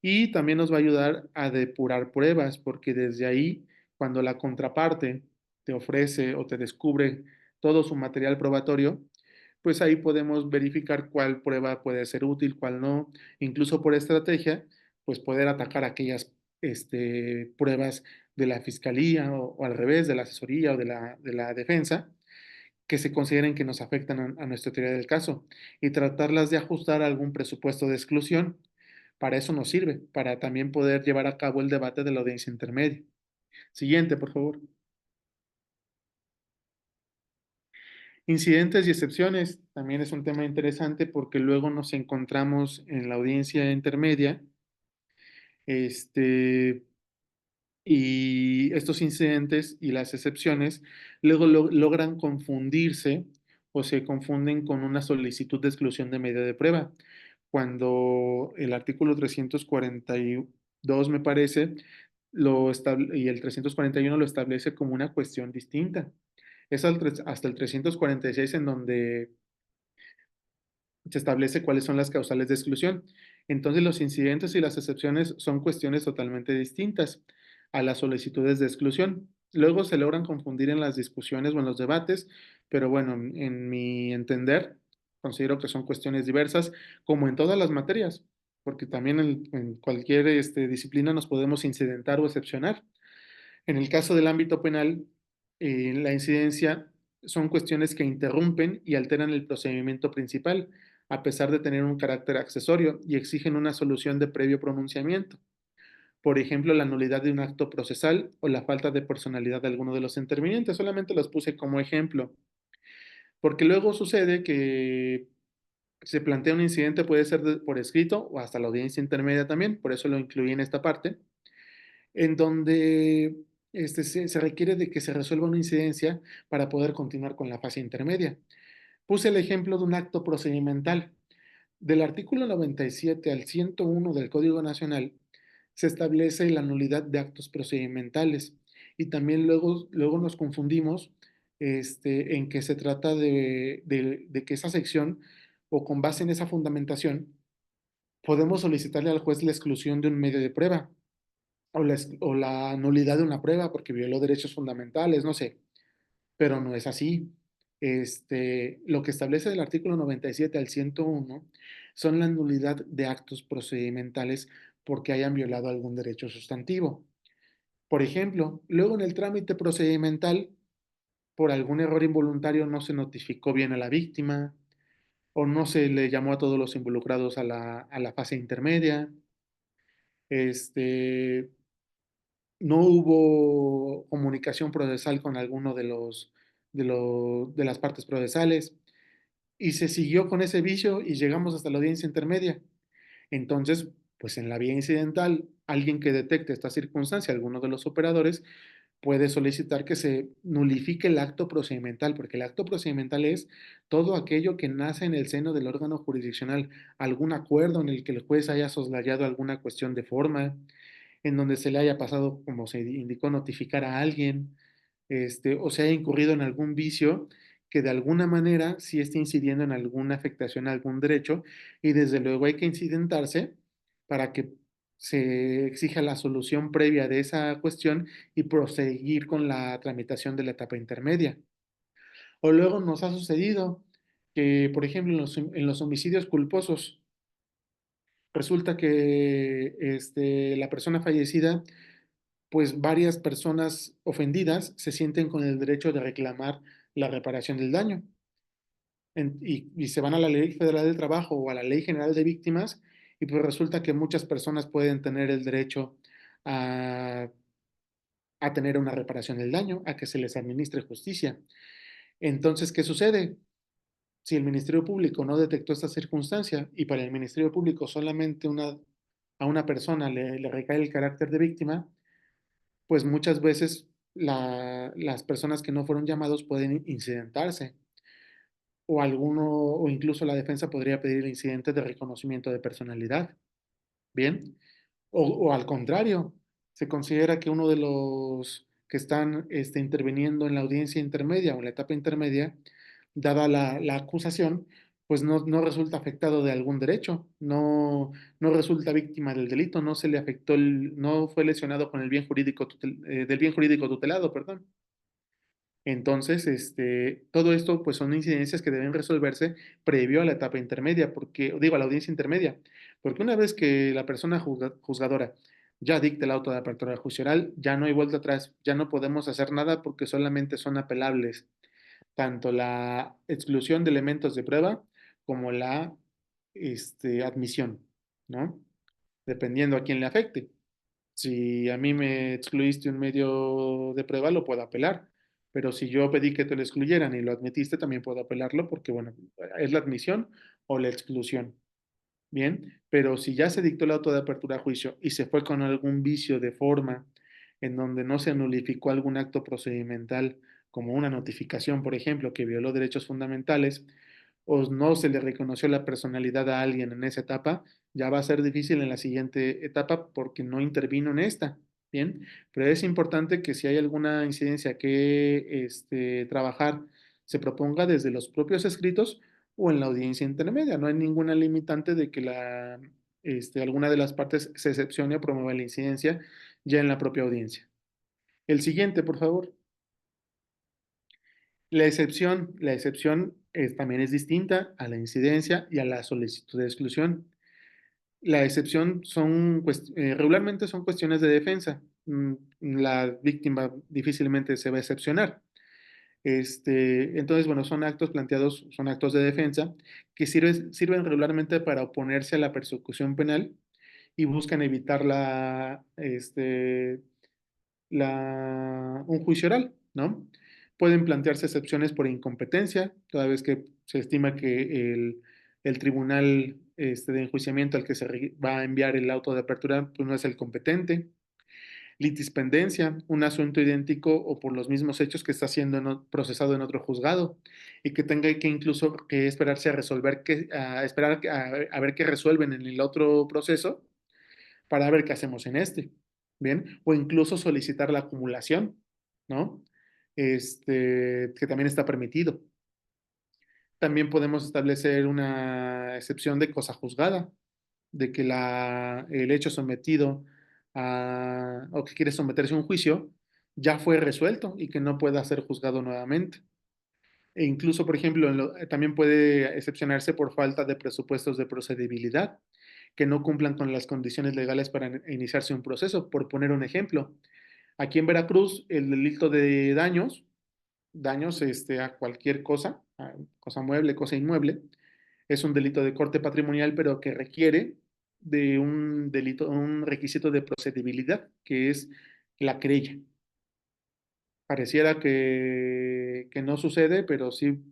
y también nos va a ayudar a depurar pruebas, porque desde ahí, cuando la contraparte te ofrece o te descubre todo su material probatorio, pues ahí podemos verificar cuál prueba puede ser útil, cuál no, incluso por estrategia, pues poder atacar aquellas pruebas de la fiscalía o al revés, de la asesoría o de la defensa, que se consideren que nos afectan a nuestra teoría del caso y tratarlas de ajustar a algún presupuesto de exclusión. Para eso nos sirve, para también poder llevar a cabo el debate de la audiencia intermedia. Siguiente, por favor. Incidentes y excepciones también es un tema interesante porque luego nos encontramos en la audiencia intermedia, este, y estos incidentes y las excepciones luego logran confundirse o se confunden con una solicitud de exclusión de medida de prueba, cuando el artículo 342, me parece, y el 341 lo establece como una cuestión distinta. Es hasta el 346 en donde se establece cuáles son las causales de exclusión. Entonces, los incidentes y las excepciones son cuestiones totalmente distintas a las solicitudes de exclusión. Luego se logran confundir en las discusiones o en los debates, pero bueno, en mi entender, considero que son cuestiones diversas, como en todas las materias, porque también en cualquier disciplina nos podemos incidentar o excepcionar. En el caso del ámbito penal, la incidencia son cuestiones que interrumpen y alteran el procedimiento principal, a pesar de tener un carácter accesorio y exigen una solución de previo pronunciamiento. Por ejemplo, la nulidad de un acto procesal o la falta de personalidad de alguno de los intervinientes. Solamente los puse como ejemplo, porque luego sucede que se plantea un incidente, puede ser por escrito o hasta la audiencia intermedia también, por eso lo incluí en esta parte en donde se requiere de que se resuelva una incidencia para poder continuar con la fase intermedia. Puse el ejemplo de un acto procedimental. Del artículo 97 al 101 del Código Nacional se establece la nulidad de actos procedimentales y también luego nos confundimos en que se trata de que esa sección o con base en esa fundamentación podemos solicitarle al juez la exclusión de un medio de prueba o la nulidad de una prueba porque violó derechos fundamentales, no sé, pero no es así. Lo que establece del artículo 97 al 101 son la nulidad de actos procedimentales porque hayan violado algún derecho sustantivo. Por ejemplo, luego en el trámite procedimental, por algún error involuntario no se notificó bien a la víctima o no se le llamó a todos los involucrados a la fase intermedia. Este, no hubo comunicación procesal con alguno de las partes procesales y se siguió con ese vicio y llegamos hasta la audiencia intermedia. Entonces, pues en la vía incidental, alguien que detecte esta circunstancia, alguno de los operadores, puede solicitar que se nulifique el acto procedimental, porque el acto procedimental es todo aquello que nace en el seno del órgano jurisdiccional, algún acuerdo en el que el juez haya soslayado alguna cuestión de forma, en donde se le haya pasado, como se indicó, notificar a alguien, o se haya incurrido en algún vicio que de alguna manera sí esté incidiendo en alguna afectación a algún derecho y desde luego hay que incidentarse para que se exija la solución previa de esa cuestión y proseguir con la tramitación de la etapa intermedia. O luego nos ha sucedido que, por ejemplo, en los homicidios culposos, resulta que la persona fallecida pues varias personas ofendidas se sienten con el derecho de reclamar la reparación del daño y se van a la Ley Federal del Trabajo o a la Ley General de Víctimas y pues resulta que muchas personas pueden tener el derecho a, a tener una reparación del daño, a que se les administre justicia. Entonces, ¿qué sucede? Si el Ministerio Público no detectó esta circunstancia y para el Ministerio Público solamente a una persona le recae el carácter de víctima, pues muchas veces las personas que no fueron llamados pueden incidentarse o o incluso la defensa podría pedir el incidente de reconocimiento de personalidad. Bien, o al contrario, se considera que uno de los que están interviniendo en la audiencia intermedia o en la etapa intermedia, dada la acusación, pues no resulta afectado de algún derecho, no resulta víctima del delito, no se le afectó, no fue lesionado con el bien jurídico del bien jurídico tutelado, perdón. Entonces, todo esto pues son incidencias que deben resolverse previo a la etapa intermedia, porque, digo, a la audiencia intermedia, porque una vez que la persona juzgadora ya dicta el auto de apertura judicial, ya no hay vuelta atrás, ya no podemos hacer nada porque solamente son apelables tanto la exclusión de elementos de prueba como la admisión, ¿no? Dependiendo a quién le afecte. Si a mí me excluiste un medio de prueba, lo puedo apelar. Pero si yo pedí que te lo excluyeran y lo admitiste, también puedo apelarlo porque, bueno, es la admisión o la exclusión. Bien, pero si ya se dictó el auto de apertura a juicio y se fue con algún vicio de forma en donde no se nulificó algún acto procedimental, como una notificación, por ejemplo, que violó derechos fundamentales, o no se le reconoció la personalidad a alguien en esa etapa, ya va a ser difícil en la siguiente etapa porque no intervino en esta. Bien, pero es importante que si hay alguna incidencia que trabajar, se proponga desde los propios escritos o en la audiencia intermedia. No hay ninguna limitante de que alguna de las partes se excepcione o promueva la incidencia ya en la propia audiencia. El siguiente, por favor. La excepción también es distinta a la incidencia y a la solicitud de exclusión. La excepción regularmente son cuestiones de defensa. La víctima difícilmente se va a excepcionar. Entonces, bueno, son actos planteados, son actos de defensa que sirven regularmente para oponerse a la persecución penal y buscan evitar un juicio oral, ¿no? Pueden plantearse excepciones por incompetencia, toda vez que se estima que el tribunal de enjuiciamiento al que se va a enviar el auto de apertura pues no es el competente. Litispendencia, un asunto idéntico o por los mismos hechos que está siendo procesado en otro juzgado y que tenga que incluso que esperarse a resolver, a esperar a ver qué resuelven en el otro proceso para ver qué hacemos en este, ¿bien? O incluso solicitar la acumulación, ¿no? Que también está permitido. También podemos establecer una excepción de cosa juzgada, de que el hecho sometido o que quiere someterse a un juicio ya fue resuelto y que no pueda ser juzgado nuevamente. E incluso, por ejemplo, también puede excepcionarse por falta de presupuestos de procedibilidad que no cumplan con las condiciones legales para iniciarse un proceso. Por poner un ejemplo, aquí en Veracruz, el delito de daños a cualquier cosa, a cosa mueble, cosa inmueble, es un delito de corte patrimonial, pero que requiere de un requisito de procedibilidad, que es la querella. Pareciera que no sucede, pero sí,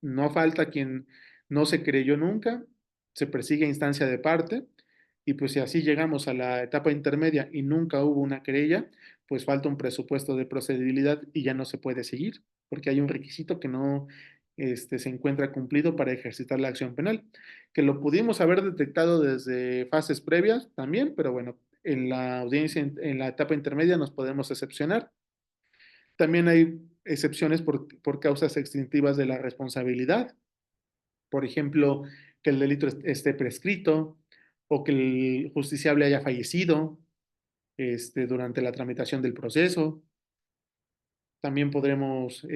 no falta quien no se creyó nunca, se persigue a instancia de parte, y pues si así llegamos a la etapa intermedia y nunca hubo una querella, pues falta un presupuesto de procedibilidad y ya no se puede seguir, porque hay un requisito que no se encuentra cumplido para ejercitar la acción penal, que lo pudimos haber detectado desde fases previas también, pero bueno, en la audiencia, en la etapa intermedia nos podemos excepcionar. También hay excepciones por causas extintivas de la responsabilidad. Por ejemplo, que el delito esté prescrito o que el justiciable haya fallecido durante la tramitación del proceso. También podremos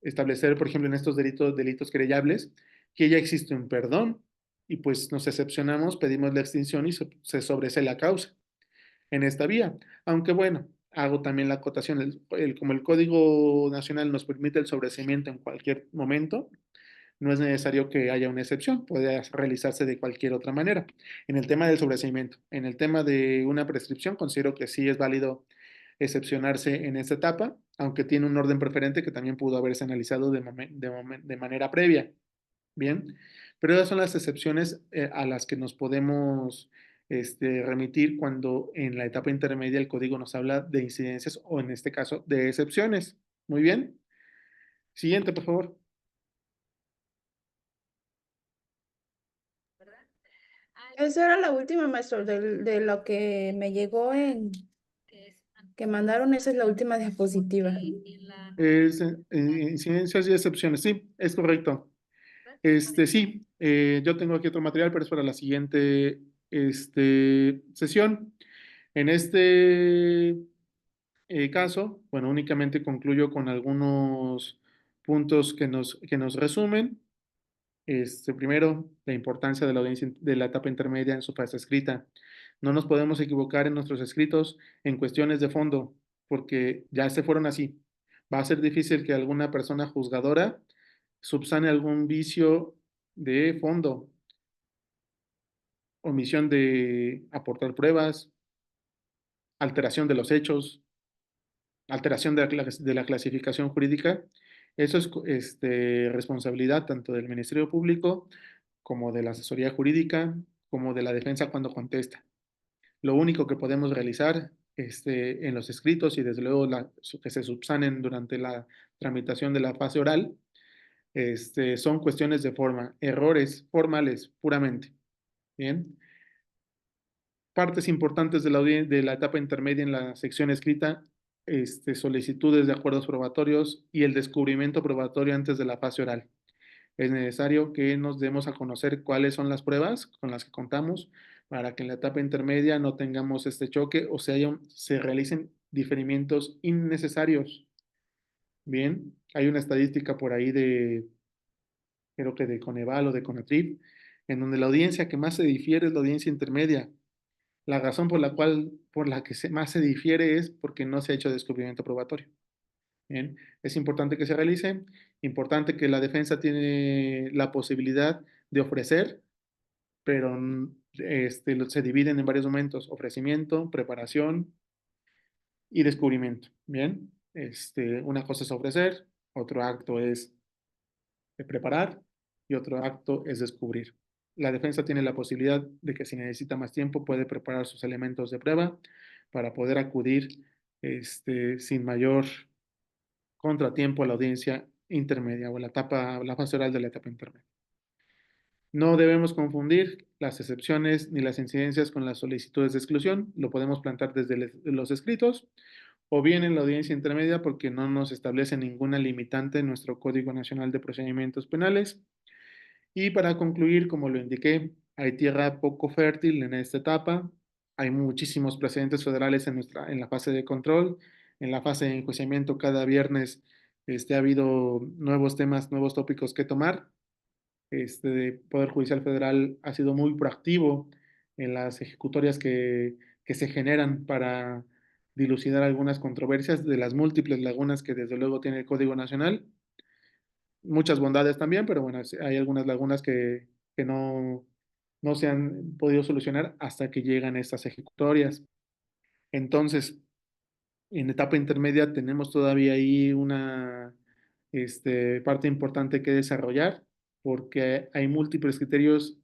establecer, por ejemplo, en estos delitos querellables, que ya existe un perdón y pues nos excepcionamos, pedimos la extinción y se sobresee la causa en esta vía. Aunque bueno, hago también la acotación, como el Código Nacional nos permite el sobreseimiento en cualquier momento, no es necesario que haya una excepción, puede realizarse de cualquier otra manera. En el tema del sobreseimiento, en el tema de una prescripción, considero que sí es válido excepcionarse en esta etapa, aunque tiene un orden preferente que también pudo haberse analizado de manera previa. Bien, pero esas son las excepciones a las que nos podemos remitir cuando en la etapa intermedia el código nos habla de incidencias o en este caso de excepciones. Muy bien. Siguiente, por favor. Esa era la última, maestro, de lo que me llegó que mandaron, esa es la última diapositiva. Es incidencias y excepciones. Sí, es correcto. Sí, yo tengo aquí otro material, pero es para la siguiente sesión. En este caso, bueno, únicamente concluyo con algunos puntos que nos resumen. Primero, la importancia de la audiencia de la etapa intermedia en su fase escrita. No nos podemos equivocar en nuestros escritos en cuestiones de fondo, porque ya se fueron así. Va a ser difícil que alguna persona juzgadora subsane algún vicio de fondo, omisión de aportar pruebas, alteración de los hechos, alteración de la clasificación jurídica. Eso es responsabilidad tanto del Ministerio Público como de la asesoría jurídica, como de la defensa cuando contesta. Lo único que podemos realizar en los escritos y desde luego que se subsanen durante la tramitación de la fase oral, son cuestiones de forma, errores formales puramente. Bien. Partes importantes de la etapa intermedia en la sección escrita, solicitudes de acuerdos probatorios y el descubrimiento probatorio antes de la fase oral. Es necesario que nos demos a conocer cuáles son las pruebas con las que contamos para que en la etapa intermedia no tengamos este choque o se realicen diferimientos innecesarios. Bien, hay una estadística por ahí creo que de Coneval o de Conatrib, en donde la audiencia que más se difiere es la audiencia intermedia. La razón por la que más se difiere es porque no se ha hecho descubrimiento probatorio. Bien, es importante que se realice, importante que la defensa tiene la posibilidad de ofrecer, pero se dividen en varios momentos: ofrecimiento, preparación y descubrimiento. Bien, una cosa es ofrecer, otro acto es de preparar y otro acto es descubrir. La defensa tiene la posibilidad de que si necesita más tiempo puede preparar sus elementos de prueba para poder acudir sin mayor contratiempo a la audiencia intermedia o la fase oral de la etapa intermedia. No debemos confundir las excepciones ni las incidencias con las solicitudes de exclusión. Lo podemos plantear desde los escritos o bien en la audiencia intermedia porque no nos establece ninguna limitante en nuestro Código Nacional de Procedimientos Penales. Y para concluir, como lo indiqué, hay tierra poco fértil en esta etapa. Hay muchísimos precedentes federales en la fase de control. En la fase de enjuiciamiento, cada viernes ha habido nuevos temas, nuevos tópicos que tomar. Poder Judicial Federal ha sido muy proactivo en las ejecutorias que se generan para dilucidar algunas controversias de las múltiples lagunas que desde luego tiene el Código Nacional. Muchas bondades también, pero bueno, hay algunas lagunas que no se han podido solucionar hasta que llegan estas ejecutorias. Entonces, en etapa intermedia tenemos todavía ahí una parte importante que desarrollar porque hay múltiples criterios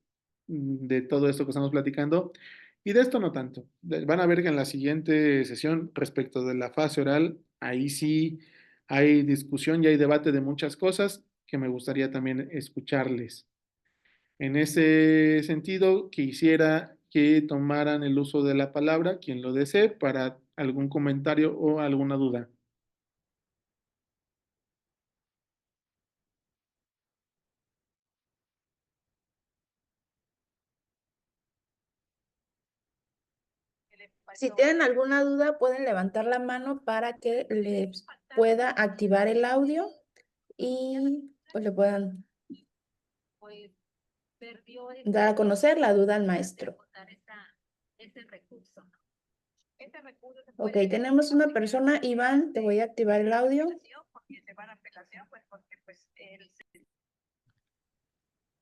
de todo esto que estamos platicando y de esto no tanto. Van a ver que en la siguiente sesión respecto de la fase oral, ahí sí hay discusión y hay debate de muchas cosas que me gustaría también escucharles. En ese sentido, quisiera que tomaran el uso de la palabra, quien lo desee, para algún comentario o alguna duda. Si tienen alguna duda, pueden levantar la mano para que les pueda activar el audio y pues le puedan dar a conocer la duda al maestro. Ok, tenemos una persona, Iván, te voy a activar el audio.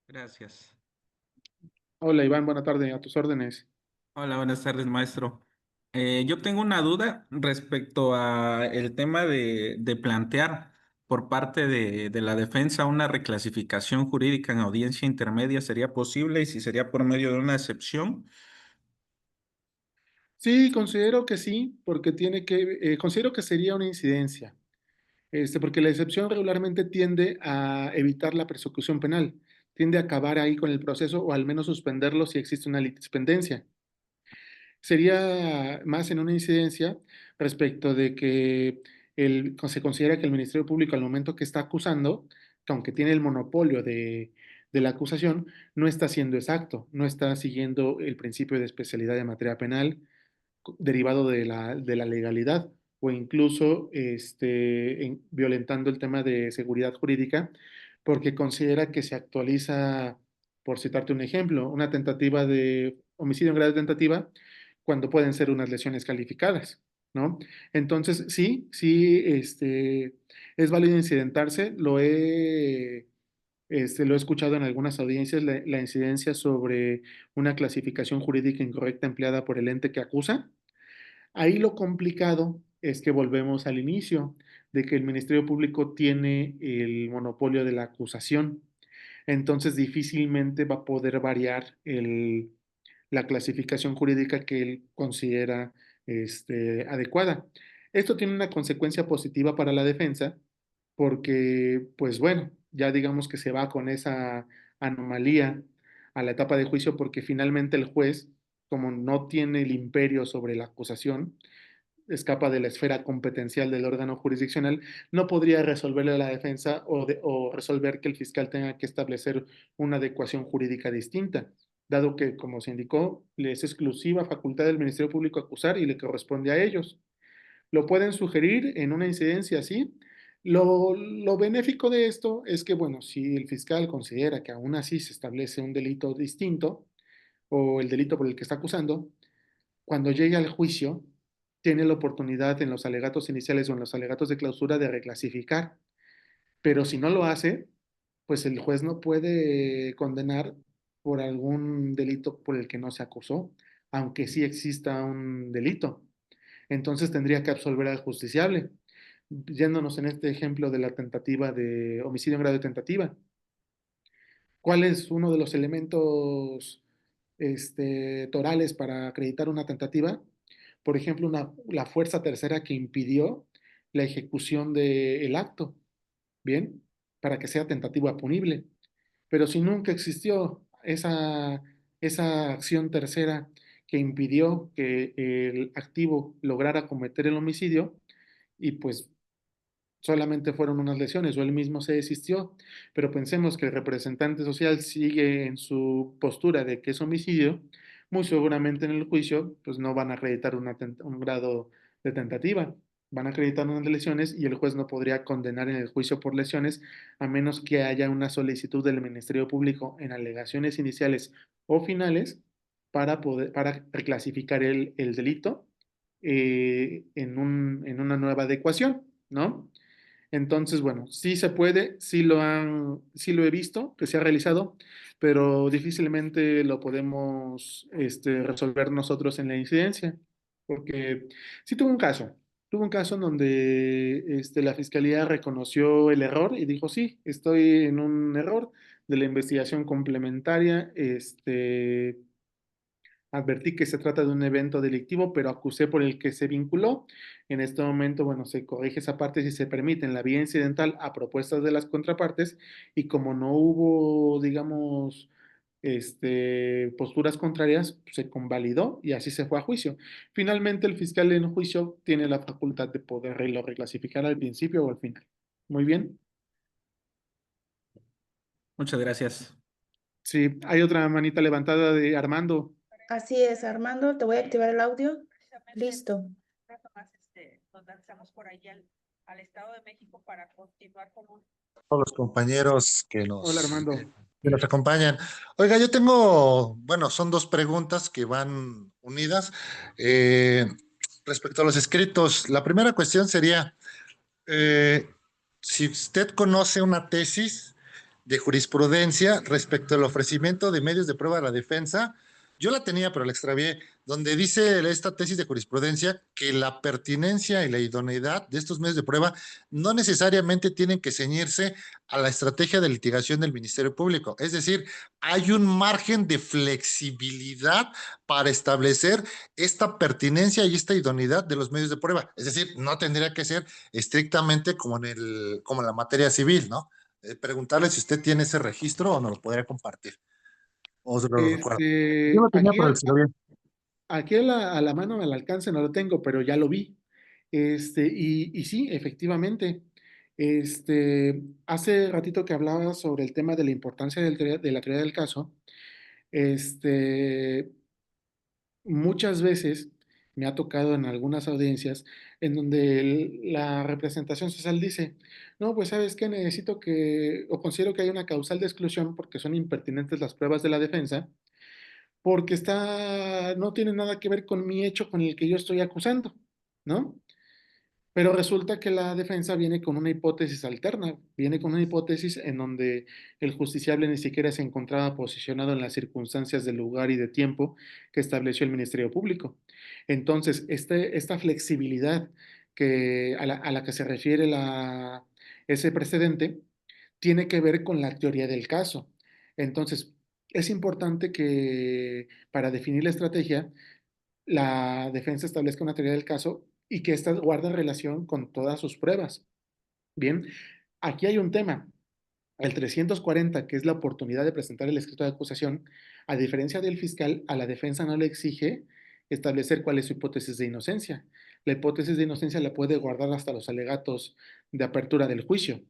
Gracias. Hola Iván, buena tarde, a tus órdenes. Hola, buenas tardes, maestro. Yo tengo una duda respecto a el tema de plantear por parte de la defensa una reclasificación jurídica en audiencia intermedia. ¿Sería posible y si sería por medio de una excepción? Sí, considero que sí, porque considero que sería una incidencia, porque la excepción regularmente tiende a evitar la persecución penal, tiende a acabar ahí con el proceso o al menos suspenderlo si existe una litispendiencia. Sería más en una incidencia respecto de que se considera que el Ministerio Público al momento que está acusando, que aunque tiene el monopolio de la acusación, no está siendo exacto, no está siguiendo el principio de especialidad de materia penal derivado de la legalidad o incluso violentando el tema de seguridad jurídica porque considera que se actualiza, por citarte un ejemplo, una tentativa de homicidio en grado de tentativa cuando pueden ser unas lesiones calificadas, ¿no? Entonces, sí, es válido incidentarse, lo he escuchado en algunas audiencias, la incidencia sobre una clasificación jurídica incorrecta empleada por el ente que acusa. Ahí lo complicado es que volvemos al inicio, de que el Ministerio Público tiene el monopolio de la acusación. Entonces difícilmente va a poder variar la clasificación jurídica que él considera adecuada. Esto tiene una consecuencia positiva para la defensa, porque, pues bueno, ya digamos que se va con esa anomalía a la etapa de juicio, porque finalmente el juez, como no tiene el imperio sobre la acusación, escapa de la esfera competencial del órgano jurisdiccional, no podría resolverle a la defensa o resolver que el fiscal tenga que establecer una adecuación jurídica distinta, dado que, como se indicó, le es exclusiva facultad del Ministerio Público acusar y le corresponde a ellos. Lo pueden sugerir en una incidencia así. Lo benéfico de esto es que, bueno, si el fiscal considera que aún así se establece un delito distinto o el delito por el que está acusando, cuando llegue al juicio, tiene la oportunidad en los alegatos iniciales o en los alegatos de clausura de reclasificar. Pero si no lo hace, pues el juez no puede condenar por algún delito por el que no se acusó, aunque sí exista un delito. Entonces tendría que absolver al justiciable. Yéndonos en este ejemplo de la tentativa de homicidio en grado de tentativa. ¿Cuál es uno de los elementos torales para acreditar una tentativa? Por ejemplo, la fuerza tercera que impidió la ejecución del acto, ¿bien? Para que sea tentativa punible. Pero si nunca existió esa acción tercera que impidió que el activo lograra cometer el homicidio, y pues solamente fueron unas lesiones o él mismo se desistió, pero pensemos que el representante social sigue en su postura de que es homicidio, muy seguramente en el juicio pues no van a acreditar un grado de tentativa, van a acreditar unas lesiones y el juez no podría condenar en el juicio por lesiones a menos que haya una solicitud del Ministerio Público en alegaciones iniciales o finales para reclasificar el delito en una nueva adecuación, ¿no? Entonces, bueno, sí se puede, sí lo he visto que se ha realizado, pero difícilmente lo podemos resolver nosotros en la incidencia, porque sí tuve un caso en donde la fiscalía reconoció el error y dijo, sí, estoy en un error de la investigación complementaria, advertí que se trata de un evento delictivo, pero acusé por el que se vinculó. En este momento, bueno, se corrige esa parte si se permite en la vía incidental a propuestas de las contrapartes y como no hubo, digamos, posturas contrarias, pues, se convalidó y así se fue a juicio. Finalmente, el fiscal en juicio tiene la facultad de poderlo reclasificar al principio o al final. Muy bien. Muchas gracias. Sí, hay otra manita levantada de Armando. Así es, Armando, te voy a activar el audio. Precisamente Listo. un rato más, nos lanzamos por ahí al Estado de México para continuar con todos los compañeros Hola, Armando. que nos acompañan. Oiga, yo tengo, bueno, son dos preguntas que van unidas. Respecto a los escritos, la primera cuestión sería, eh, si usted conoce una tesis de jurisprudencia respecto al ofrecimiento de medios de prueba a la defensa, yo la tenía, pero la extravié, donde dice esta tesis de jurisprudencia que la pertinencia y la idoneidad de estos medios de prueba no necesariamente tienen que ceñirse a la estrategia de litigación del Ministerio Público. Es decir, hay un margen de flexibilidad para establecer esta pertinencia y esta idoneidad de los medios de prueba. Es decir, no tendría que ser estrictamente como en la materia civil, ¿no? Preguntarle si usted tiene ese registro o nos lo podría compartir. O se lo recuerdo. Yo lo tenía, Aquí, pero lo escribí. aquí a la mano, al alcance no lo tengo, pero ya lo vi. Y sí, efectivamente. Hace ratito que hablaba sobre el tema de la importancia de la teoría del caso, este, muchas veces me ha tocado en algunas audiencias en donde la representación social dice, no, pues sabes qué, necesito o considero que hay una causal de exclusión porque son impertinentes las pruebas de la defensa, porque no tiene nada que ver con mi hecho con el que yo estoy acusando, ¿no? Pero resulta que la defensa viene con una hipótesis alterna, viene con una hipótesis en donde el justiciable ni siquiera se encontraba posicionado en las circunstancias del lugar y de tiempo que estableció el Ministerio Público. Entonces, esta flexibilidad a la que se refiere ese precedente tiene que ver con la teoría del caso. Entonces, es importante que para definir la estrategia, la defensa establezca una teoría del caso y que ésta guarde relación con todas sus pruebas. Bien, aquí hay un tema. El 340, que es la oportunidad de presentar el escrito de acusación, a diferencia del fiscal, a la defensa no le exige establecer cuál es su hipótesis de inocencia. la hipótesis de inocencia la puede guardar hasta los alegatos de apertura del juicio.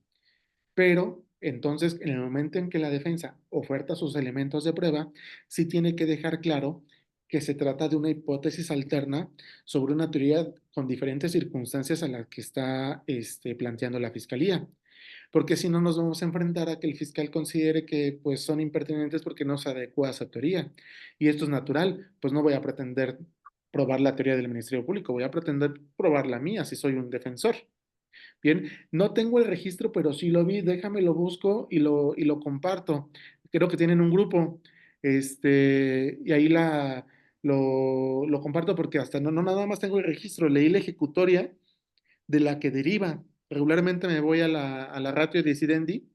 Pero entonces, en el momento en que la defensa oferta sus elementos de prueba, sí tiene que dejar claro que se trata de una hipótesis alterna sobre una teoría con diferentes circunstancias a las que está planteando la fiscalía. Porque si no nos vamos a enfrentar a que el fiscal considere que pues son impertinentes porque no se adecua a esa teoría. Y esto es natural, pues no voy a pretender probar la teoría del Ministerio Público, voy a pretender probar la mía si soy un defensor. Bien, no tengo el registro, pero sí lo vi, déjame lo busco y lo comparto. Creo que tienen un grupo, y ahí lo comparto porque hasta no nada más tengo el registro, leí la ejecutoria de la que deriva. Regularmente me voy a la ratio decidendi,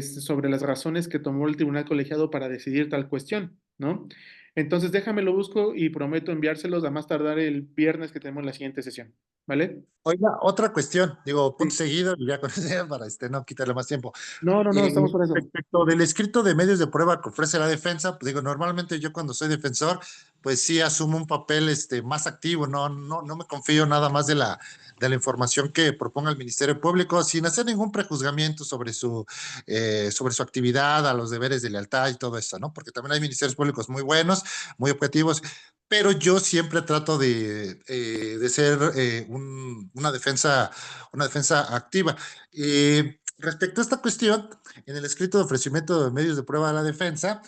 sobre las razones que tomó el tribunal colegiado para decidir tal cuestión, ¿no? Entonces déjame lo busco y prometo enviárselos a más tardar el viernes que tenemos la siguiente sesión, ¿vale? Oiga, otra cuestión, digo, punto Sí. seguido, y ya con eso ya para no quitarle más tiempo. No, estamos por eso. Respecto del escrito de medios de prueba que ofrece la defensa, pues digo, normalmente yo cuando soy defensor, pues sí asumo un papel más activo, no me confío nada más de la información que proponga el Ministerio Público, sin hacer ningún prejuzgamiento sobre su actividad, a los deberes de lealtad y todo eso, ¿no? Porque también hay ministerios públicos muy buenos, muy objetivos, pero yo siempre trato de ser una defensa activa. Respecto a esta cuestión, en el escrito de ofrecimiento de medios de prueba de la defensa,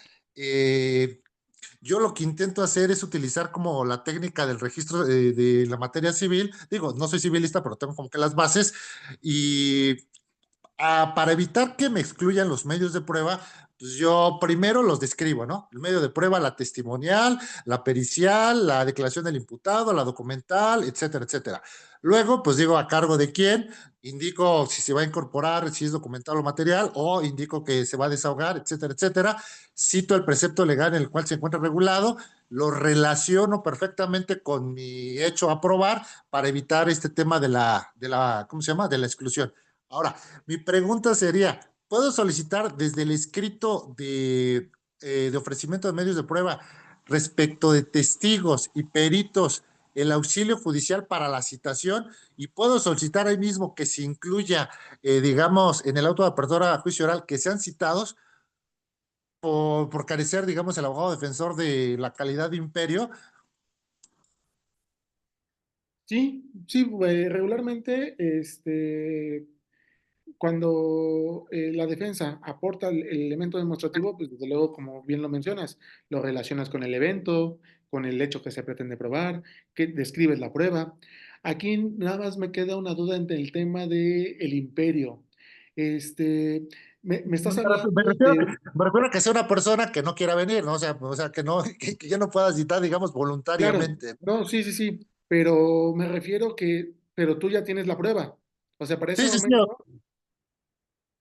yo lo que intento hacer es utilizar como la técnica del registro de la materia civil. Digo, no soy civilista, pero tengo como que las bases. Y para evitar que me excluyan los medios de prueba, pues yo primero los describo, ¿no? El medio de prueba, la testimonial, la pericial, la declaración del imputado, la documental, etcétera, etcétera. Luego, pues digo a cargo de quién, indico si se va a incorporar, si es documental o material, o indico que se va a desahogar, etcétera, etcétera. Cito el precepto legal en el cual se encuentra regulado, lo relaciono perfectamente con mi hecho a probar para evitar este tema ¿cómo se llama? De la exclusión. Ahora, mi pregunta sería, ¿puedo solicitar desde el escrito de ofrecimiento de medios de prueba respecto de testigos y peritos el auxilio judicial para la citación? Y puedo solicitar ahí mismo que se incluya, digamos, en el auto de apertura a juicio oral que sean citados por carecer, digamos, el abogado defensor de la calidad de imperio. Sí, sí, regularmente, cuando la defensa aporta el elemento demostrativo, pues desde luego, como bien lo mencionas, lo relacionas con el evento, con el hecho que se pretende probar, que describes la prueba. Aquí nada más me queda una duda entre el tema del imperio. Este, me estás hablando de... Me refiero a que sea una persona que no quiera venir, ¿no? O sea que no, que ya no pueda citar, digamos, Claro, voluntariamente. no, sí, sí, sí, pero me refiero pero tú ya tienes la prueba. O sea, Sí, sí, sí.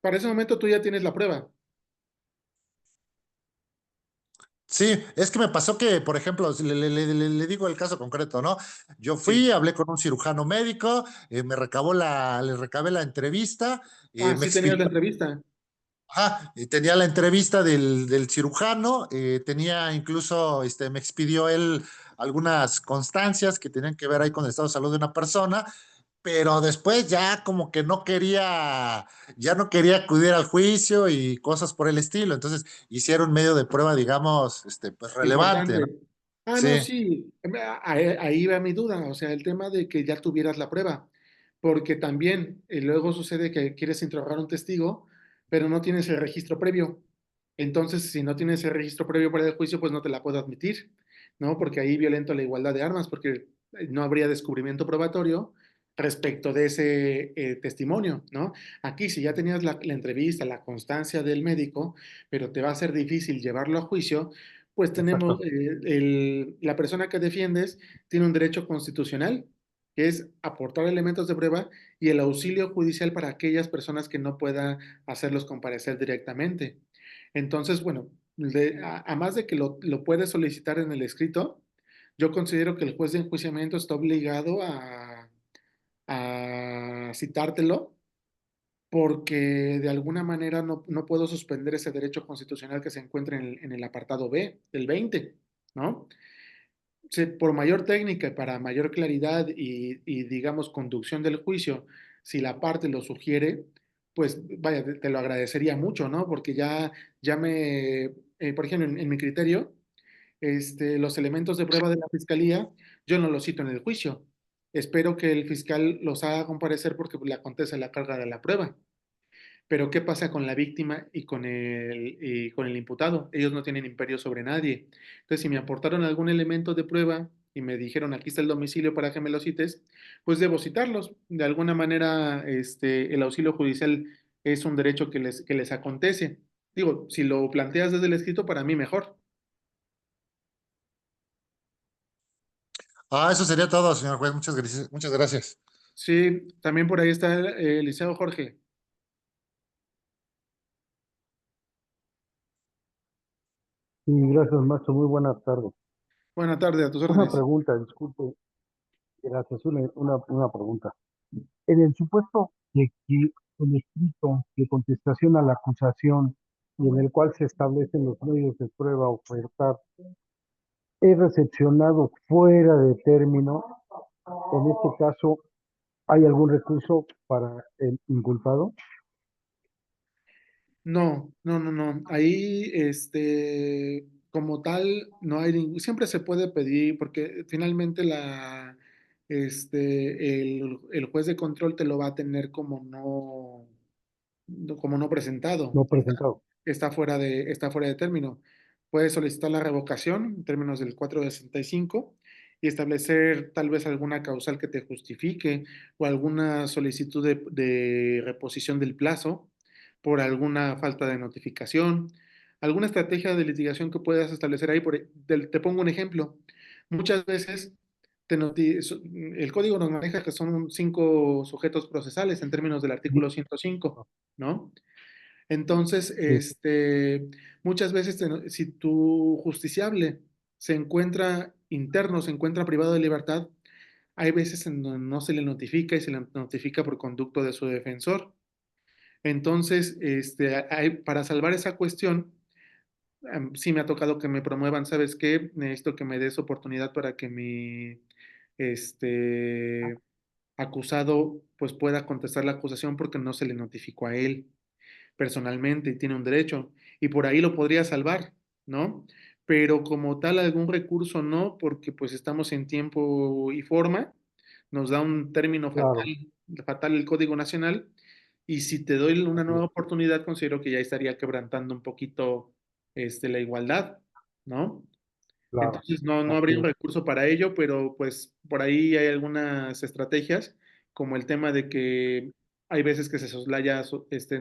para ese momento tú ya tienes la prueba. Sí, es que me pasó que, por ejemplo, si le digo el caso concreto, ¿no? Yo Sí. fui, hablé con un cirujano médico, le recabé la entrevista, Ah, me sí tenías la explicó. entrevista. Ajá, y tenía la entrevista del cirujano, tenía incluso, me expidió él algunas constancias que tenían que ver ahí con el estado de salud de una persona, pero después ya como que ya no quería acudir al juicio y cosas por el estilo. Entonces hicieron medio de prueba, digamos, pues relevante, ¿no? Importante. Ah, no, Sí, sí, ahí va mi duda, o sea, el tema de que ya tuvieras la prueba, porque también luego sucede que quieres interrogar a un testigo, pero no tienes el registro previo. Entonces, si no tienes el registro previo para el juicio, pues no te la puedo admitir, ¿no? Porque ahí violento la igualdad de armas, porque no habría descubrimiento probatorio respecto de ese testimonio, ¿no? Aquí, si ya tenías la entrevista, la constancia del médico, pero te va a ser difícil llevarlo a juicio, pues tenemos, exacto. la persona que defiendes tiene un derecho constitucional, que es aportar elementos de prueba y el auxilio judicial para aquellas personas que no puedan hacerlos comparecer directamente. Entonces, bueno, a más de que lo puedes solicitar en el escrito, yo considero que el juez de enjuiciamiento está obligado a citártelo porque de alguna manera no puedo suspender ese derecho constitucional que se encuentra en el apartado B del 20, ¿no? por mayor técnica, para mayor claridad y, digamos, conducción del juicio, si la parte lo sugiere, pues vaya, te lo agradecería mucho, ¿no? Porque ya por ejemplo, en mi criterio, los elementos de prueba de la fiscalía, yo no los cito en el juicio. Espero que el fiscal los haga comparecer porque le acontece la carga de la prueba. Pero ¿qué pasa con la víctima y con el imputado? Ellos no tienen imperio sobre nadie. Entonces, si me aportaron algún elemento de prueba y me dijeron, aquí está el domicilio para que me lo cites, pues debo citarlos. De alguna manera, el auxilio judicial es un derecho que les acontece. Digo, si lo planteas desde el escrito, para mí mejor. Eso sería todo, señor juez. Muchas gracias. Muchas gracias. Sí, también por ahí está el Liceo Jorge. Sí, gracias, maestro. Muy buenas tardes. Buenas tardes, a tus Una órdenes. pregunta, disculpe. Gracias, una pregunta. En el supuesto de que el escrito de contestación a la acusación y en el cual se establecen los medios de prueba a ofertar es recepcionado fuera de término, en este caso, ¿hay algún recurso para el inculpado? No, no, no, no. Ahí, como tal, no hay siempre se puede pedir, porque finalmente el juez de control te lo va a tener como no presentado. No presentado. Está fuera de término. Puedes solicitar la revocación en términos del 465 y establecer tal vez alguna causal que te justifique o alguna solicitud de reposición del plazo por alguna falta de notificación, alguna estrategia de litigación que puedas establecer ahí. Te pongo un ejemplo. Muchas veces el código nos maneja que son 5 sujetos procesales en términos del artículo 105, ¿no? Entonces, Sí, muchas veces si tu justiciable se encuentra interno, se encuentra privado de libertad, hay veces en donde no se le notifica y se le notifica por conducto de su defensor. Entonces, para salvar esa cuestión, sí me ha tocado que me promuevan, ¿sabes qué? Necesito que me des oportunidad para que mi acusado pues pueda contestar la acusación porque no se le notificó a él personalmente y tiene un derecho, y por ahí lo podría salvar, ¿no? Pero como tal, algún recurso no, porque pues estamos en tiempo y forma, nos da un término fatal, claro, fatal el Código Nacional, y si te doy una así nueva es, oportunidad, considero que ya estaría quebrantando un poquito la igualdad, ¿no? claro, Entonces no así habría un es. recurso para ello, pero pues por ahí hay algunas estrategias, como el tema de que hay veces que se soslaya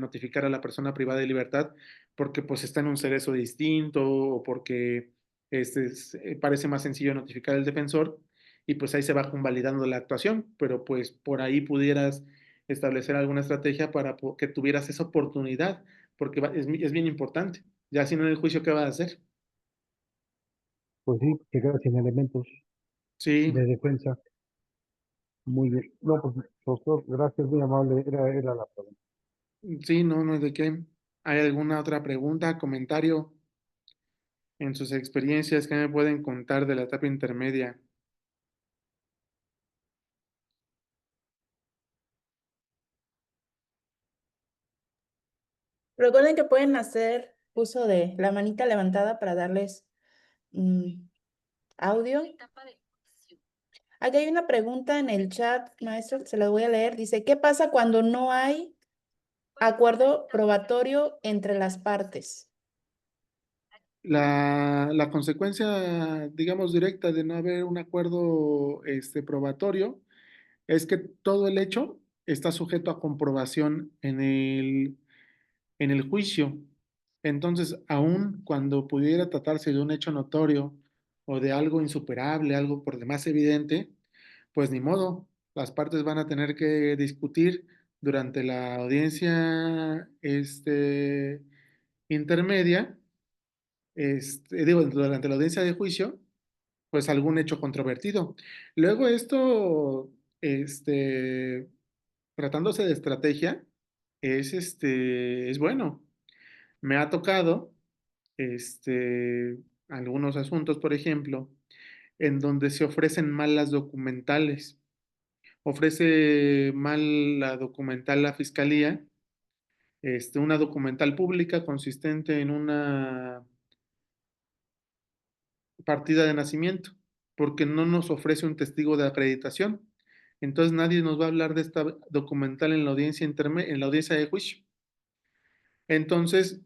notificar a la persona privada de libertad porque pues está en un cerezo distinto o porque parece más sencillo notificar al defensor y pues ahí se va convalidando la actuación, pero pues por ahí pudieras establecer alguna estrategia para que tuvieras esa oportunidad, porque es bien importante. Ya si no en el juicio, ¿qué vas a hacer? Pues sí, que queda sin elementos de Sí. defensa. Muy bien. No, pues, doctor, gracias, muy amable. Era la pregunta. Sí, no, no es de qué. ¿Hay alguna otra pregunta, comentario en sus experiencias que me pueden contar de la etapa intermedia? Recuerden que pueden hacer uso de la manita levantada para darles audio. Aquí hay una pregunta en el chat, maestro, se la voy a leer. Dice, ¿qué pasa cuando no hay acuerdo probatorio entre las partes? La consecuencia, digamos, directa de no haber un acuerdo probatorio es que todo el hecho está sujeto a comprobación en el juicio. Entonces, aun cuando pudiera tratarse de un hecho notorio o de algo insuperable, algo por demás evidente, pues ni modo, las partes van a tener que discutir durante la audiencia intermedia, digo, durante la audiencia de juicio, pues algún hecho controvertido. Luego esto, tratándose de estrategia, es bueno. Me ha tocado algunos asuntos, por ejemplo, en donde se ofrecen mal las documentales. Ofrece mal la documental la fiscalía, una documental pública consistente en una partida de nacimiento, porque no nos ofrece un testigo de acreditación. Entonces nadie nos va a hablar de esta documental en la audiencia en la audiencia de juicio. Entonces,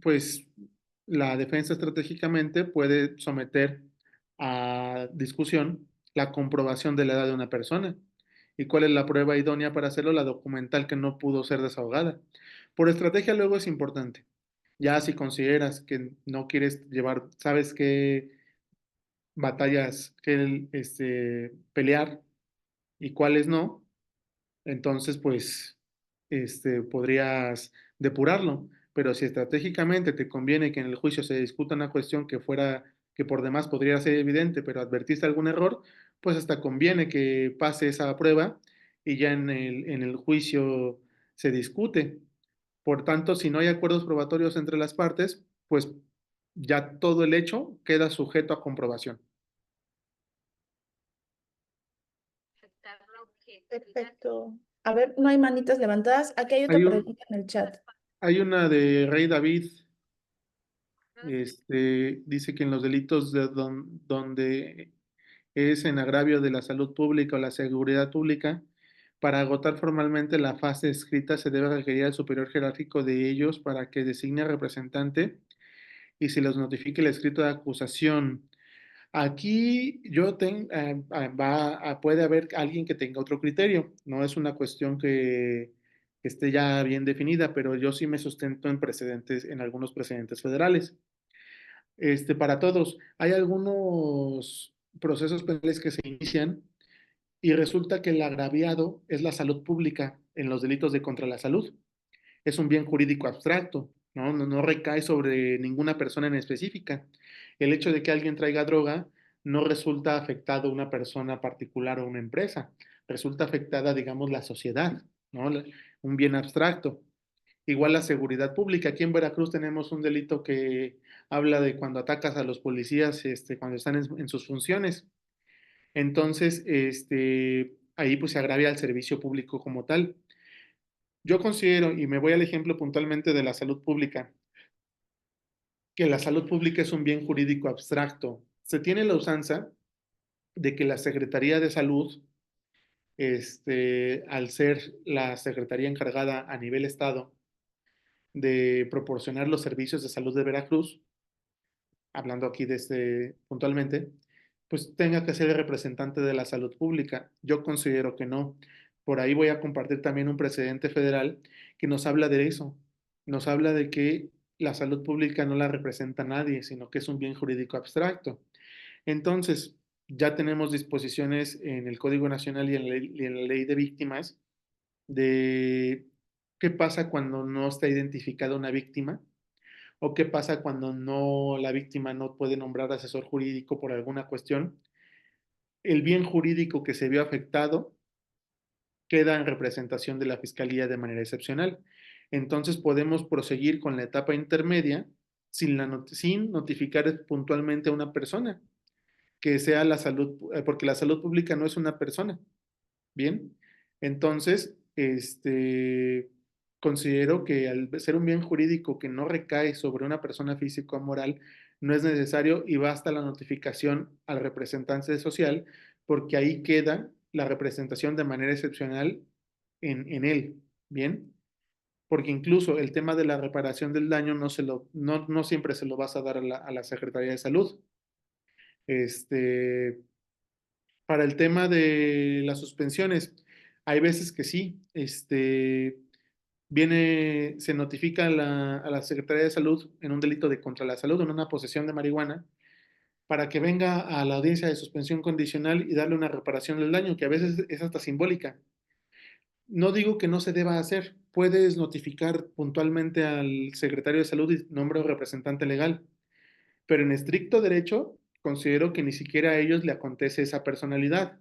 pues la defensa estratégicamente puede someter a discusión la comprobación de la edad de una persona. ¿Y cuál es la prueba idónea para hacerlo? La documental que no pudo ser desahogada. Por estrategia luego es importante. Ya si consideras que no quieres llevar, sabes qué batallas que pelear y cuáles no, entonces pues podrías depurarlo. Pero si estratégicamente te conviene que en el juicio se discuta una cuestión que por demás podría ser evidente, pero advertiste algún error, pues hasta conviene que pase esa prueba y ya en el juicio se discute. Por tanto, si no hay acuerdos probatorios entre las partes, pues ya todo el hecho queda sujeto a comprobación. Perfecto. A ver, no hay manitas levantadas. Aquí hay otra Hay pregunta en el chat. hay una de Rey David. Dice que en los delitos donde es en agravio de la salud pública o la seguridad pública, para agotar formalmente la fase escrita se debe requerir al superior jerárquico de ellos para que designe representante y se los notifique el escrito de acusación. Aquí puede haber alguien que tenga otro criterio, no es una cuestión que esté ya bien definida, pero yo sí me sustento en algunos precedentes federales. Para todos, hay algunos procesos penales que se inician y resulta que el agraviado es la salud pública en los delitos de contra la salud. Es un bien jurídico abstracto, ¿no? No recae sobre ninguna persona en específica. El hecho de que alguien traiga droga no resulta afectado una persona particular o una empresa, resulta afectada, digamos, la sociedad, ¿no? Un bien abstracto. Igual la seguridad pública. Aquí en Veracruz tenemos un delito que habla de cuando atacas a los policías, cuando están en sus funciones. Entonces, ahí pues se agravia el servicio público como tal. Yo considero, y me voy al ejemplo puntualmente de la salud pública, que la salud pública es un bien jurídico abstracto. Se tiene la usanza de que la Secretaría de Salud, al ser la secretaría encargada a nivel estado de proporcionar los servicios de salud de Veracruz, hablando aquí de puntualmente, pues tenga que ser el representante de la salud pública. Yo considero que no. Por ahí voy a compartir también un precedente federal que nos habla de eso. Nos habla de que la salud pública no la representa nadie, sino que es un bien jurídico abstracto. Entonces, ya tenemos disposiciones en el Código Nacional y en la Ley de Víctimas de qué pasa cuando no está identificada una víctima o qué pasa cuando la víctima no puede nombrar asesor jurídico por alguna cuestión. El bien jurídico que se vio afectado queda en representación de la Fiscalía de manera excepcional. Entonces podemos proseguir con la etapa intermedia sin notificar puntualmente a una persona, que sea la salud, porque la salud pública no es una persona. Bien, entonces, considero que al ser un bien jurídico que no recae sobre una persona física o moral, no es necesario y basta la notificación al representante social, porque ahí queda la representación de manera excepcional en él. Bien, porque incluso el tema de la reparación del daño no siempre se lo vas a dar a la Secretaría de Salud. Este, para el tema de las suspensiones, hay veces que sí, se notifica a la Secretaría de Salud en un delito de contra la salud, en una posesión de marihuana, para que venga a la audiencia de suspensión condicional y darle una reparación del daño, que a veces es hasta simbólica. No digo que no se deba hacer, puedes notificar puntualmente al secretario de salud y nombre un representante legal, pero en estricto derecho considero que ni siquiera a ellos le acontece esa personalidad.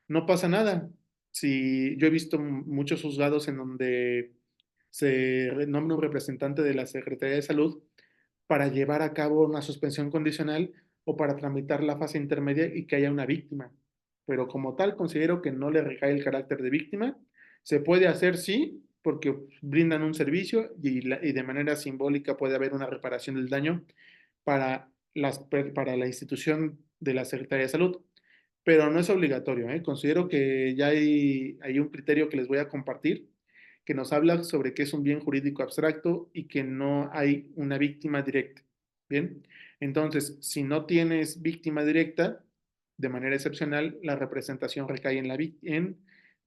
No pasa nada. Si yo he visto muchos juzgados en donde se nombra un representante de la Secretaría de Salud para llevar a cabo una suspensión condicional, o para tramitar la fase intermedia y que haya una víctima. Pero como tal, considero que no le recae el carácter de víctima. Se puede hacer, sí, porque brindan un servicio y de manera simbólica puede haber una reparación del daño para, para la institución de la Secretaría de Salud, pero no es obligatorio, ¿eh? Considero que ya hay un criterio que les voy a compartir que nos habla sobre qué es un bien jurídico abstracto y que no hay una víctima directa. Bien, entonces, si no tienes víctima directa, de manera excepcional, la representación recae en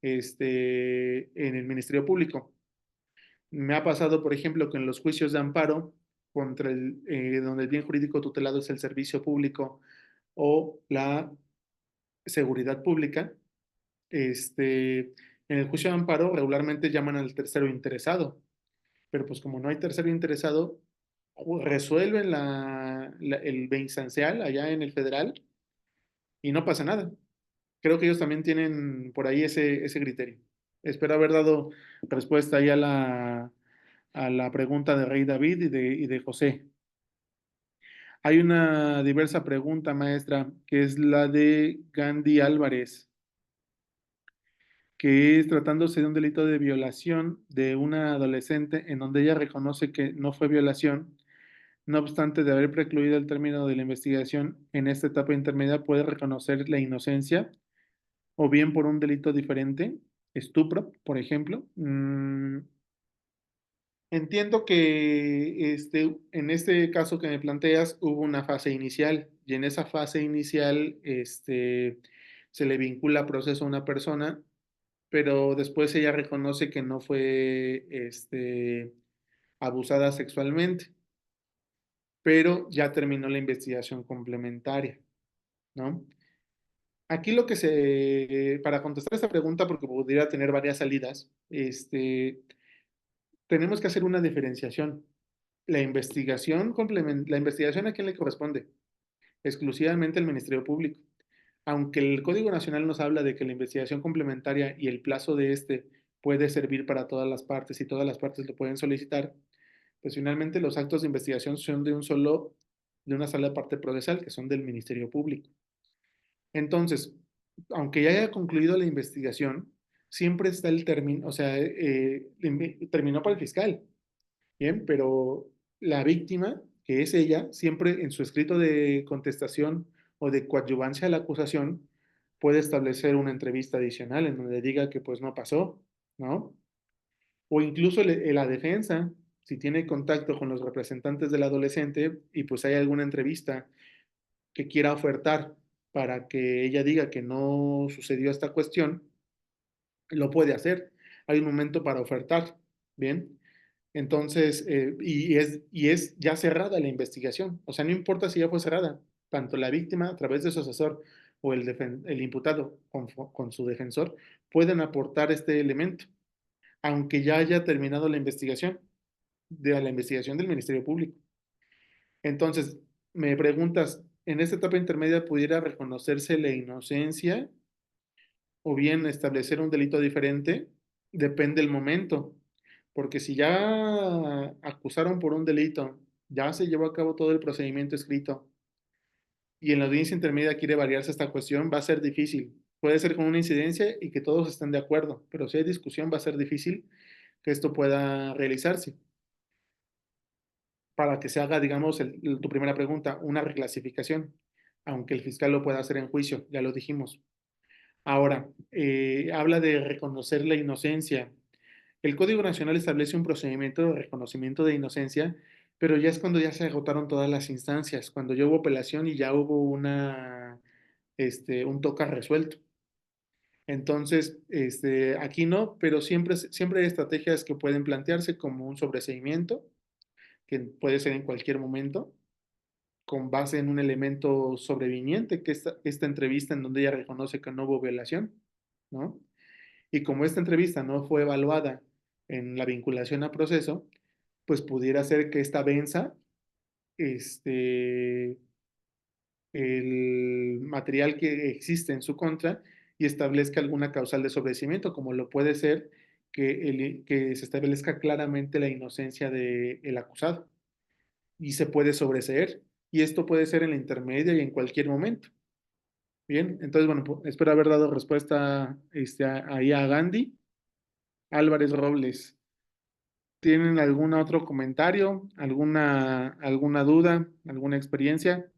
el Ministerio Público. Me ha pasado, por ejemplo, que en los juicios de amparo, donde el bien jurídico tutelado es el servicio público o la seguridad pública, en el juicio de amparo regularmente llaman al tercero interesado, pero pues como no hay tercero interesado, resuelven el instancial allá en el federal y no pasa nada. Creo que ellos también tienen por ahí ese criterio. Espero haber dado respuesta ahí a la pregunta de Rey David y de José. Hay una diversa pregunta, maestra, que es la de Gandhi Álvarez, que es tratándose de un delito de violación de una adolescente en donde ella reconoce que no fue violación. No obstante, de haber precluido el término de la investigación en esta etapa intermedia, puede reconocer la inocencia o bien por un delito diferente, estupro, por ejemplo. Entiendo que en este caso que me planteas hubo una fase inicial y en esa fase inicial se le vincula a proceso a una persona, pero después ella reconoce que no fue abusada sexualmente, pero ya terminó la investigación complementaria, ¿no? Aquí para contestar esta pregunta, porque pudiera tener varias salidas, tenemos que hacer una diferenciación. La investigación, ¿a quién le corresponde? Exclusivamente al Ministerio Público. Aunque el Código Nacional nos habla de que la investigación complementaria y el plazo de puede servir para todas las partes y todas las partes lo pueden solicitar, pues finalmente los actos de investigación son de una sola parte procesal, que son del Ministerio Público. Entonces, aunque ya haya concluido la investigación, siempre está el término, o sea, terminó para el fiscal, ¿bien? Pero la víctima, que es ella, siempre en su escrito de contestación o de coadyuvancia a la acusación, puede establecer una entrevista adicional en donde diga que pues no pasó, ¿no? O incluso la defensa, si tiene contacto con los representantes del adolescente y pues hay alguna entrevista que quiera ofertar para que ella diga que no sucedió esta cuestión, lo puede hacer. Hay un momento para ofertar, ¿bien? Entonces, y es ya cerrada la investigación. O sea, no importa si ya fue cerrada, tanto la víctima a través de su asesor o el imputado con su defensor pueden aportar este elemento, aunque ya haya terminado la investigación, de la investigación del Ministerio Público. Entonces, me preguntas, ¿en esta etapa intermedia pudiera reconocerse la inocencia o bien establecer un delito diferente? Depende del momento, porque si ya acusaron por un delito, ya se llevó a cabo todo el procedimiento escrito y en la audiencia intermedia quiere variarse esta cuestión, va a ser difícil. Puede ser con una incidencia y que todos estén de acuerdo, pero si hay discusión va a ser difícil que esto pueda realizarse. Para que se haga, digamos, tu primera pregunta, una reclasificación, aunque el fiscal lo pueda hacer en juicio, ya lo dijimos. Ahora, habla de reconocer la inocencia. El Código Nacional establece un procedimiento de reconocimiento de inocencia, pero ya es cuando ya se agotaron todas las instancias, cuando ya hubo apelación y ya hubo un toca resuelto. Entonces, aquí no, pero siempre hay estrategias que pueden plantearse como un sobreseimiento, que puede ser en cualquier momento, con base en un elemento sobreviniente, que es esta entrevista en donde ella reconoce que no hubo violación, ¿no? Y como esta entrevista no fue evaluada en la vinculación a proceso, pues pudiera ser que esta venza este, el material que existe en su contra y establezca alguna causal de sobreseimiento, como lo puede ser que se establezca claramente la inocencia del acusado y se puede sobreseer y esto puede ser en la intermedia y en cualquier momento. Bien, entonces, bueno, espero haber dado respuesta ahí a Gandhi. Álvarez Robles, ¿tienen algún otro comentario, alguna duda, alguna experiencia?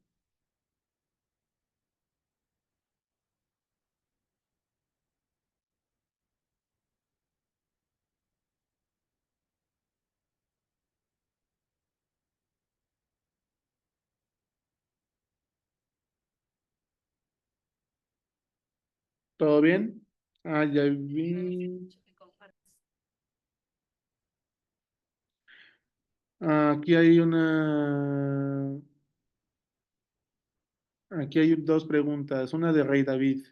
¿Todo bien? Ah, ya vi. Aquí hay aquí hay dos preguntas, una de Rey David.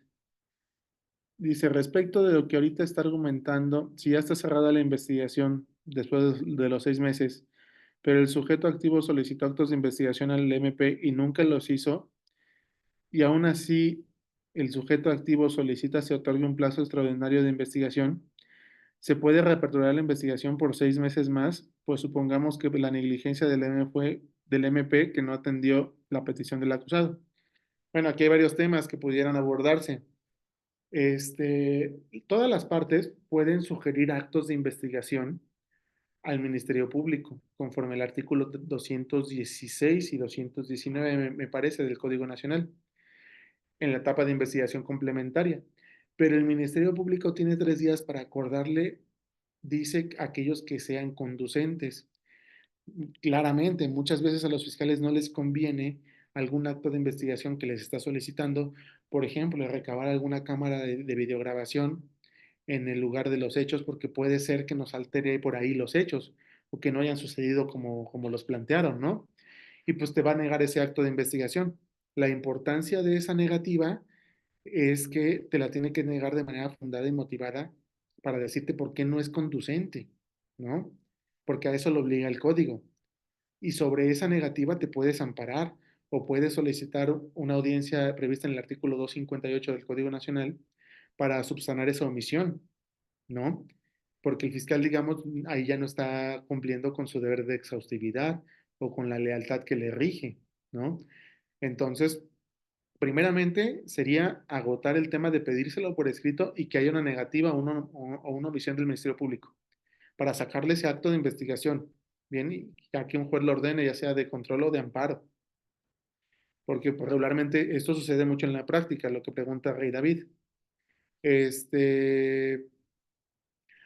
Dice, respecto de lo que ahorita está argumentando, si ya está cerrada la investigación después de los 6 meses, pero el sujeto activo solicitó actos de investigación al MP y nunca los hizo, y aún así el sujeto activo solicita se otorgue un plazo extraordinario de investigación, se puede reaperturar la investigación por 6 meses más, pues supongamos que la negligencia del MP que no atendió la petición del acusado. Bueno, aquí hay varios temas que pudieran abordarse. Este, todas las partes pueden sugerir actos de investigación al Ministerio Público, conforme al artículo 216 y 219, me parece, del Código Nacional, en la etapa de investigación complementaria. Pero el Ministerio Público tiene 3 días para acordarle, dice, aquellos que sean conducentes. Claramente, muchas veces a los fiscales no les conviene algún acto de investigación que les está solicitando, por ejemplo, recabar alguna cámara de videograbación en el lugar de los hechos, porque puede ser que nos altere por ahí los hechos o que no hayan sucedido como los plantearon, ¿no? Y pues te va a negar ese acto de investigación. La importancia de esa negativa es que te la tiene que negar de manera fundada y motivada para decirte por qué no es conducente, ¿no? Porque a eso lo obliga el código. Y sobre esa negativa te puedes amparar o puedes solicitar una audiencia prevista en el artículo 258 del Código Nacional para subsanar esa omisión, ¿no? Porque el fiscal, digamos, ahí ya no está cumpliendo con su deber de exhaustividad o con la lealtad que le rige, ¿no? Entonces, primeramente sería agotar el tema de pedírselo por escrito y que haya una negativa o una omisión del Ministerio Público para sacarle ese acto de investigación, bien, y ya que un juez lo ordene, ya sea de control o de amparo, porque pues, regularmente esto sucede mucho en la práctica, lo que pregunta Rey David. Este,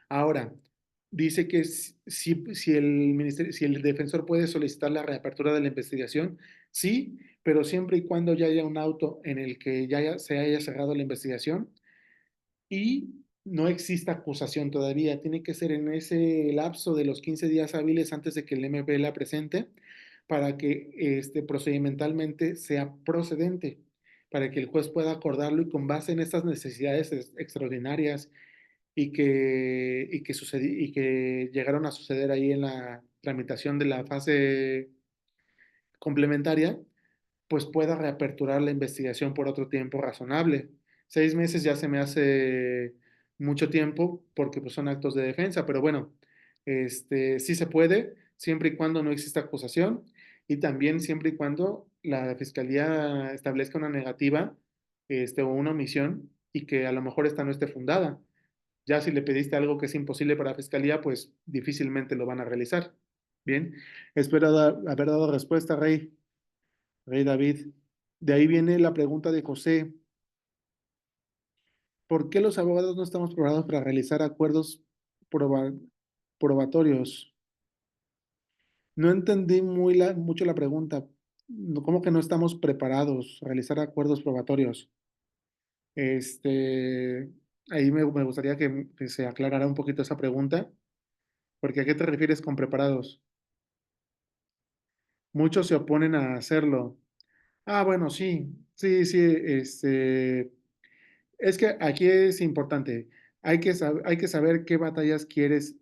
ahora, dice que si el defensor puede solicitar la reapertura de la investigación, sí, pero siempre y cuando ya haya un auto en el que se haya cerrado la investigación y no exista acusación todavía. Tiene que ser en ese lapso de los 15 días hábiles antes de que el MP la presente para que procedimentalmente sea procedente, para que el juez pueda acordarlo y con base en estas necesidades extraordinarias y que llegaron a suceder ahí en la tramitación de la fase complementaria, pues pueda reaperturar la investigación por otro tiempo razonable. 6 meses ya se me hace mucho tiempo porque pues, son actos de defensa, pero bueno, sí se puede siempre y cuando no exista acusación y también siempre y cuando la fiscalía establezca una negativa o una omisión y que a lo mejor esta no esté fundada. Ya si le pediste algo que es imposible para la fiscalía, pues difícilmente lo van a realizar. Bien, espero haber dado respuesta, Rey David. De ahí viene la pregunta de José. ¿Por qué los abogados no estamos preparados para realizar acuerdos proba- probatorios? No entendí mucho la pregunta. ¿Cómo que no estamos preparados a realizar acuerdos probatorios? Este, ahí me gustaría que se aclarara un poquito esa pregunta, porque ¿a qué te refieres con preparados? Muchos se oponen a hacerlo. Ah, bueno, sí, sí, sí, es que aquí es importante, hay que saber qué batallas quieres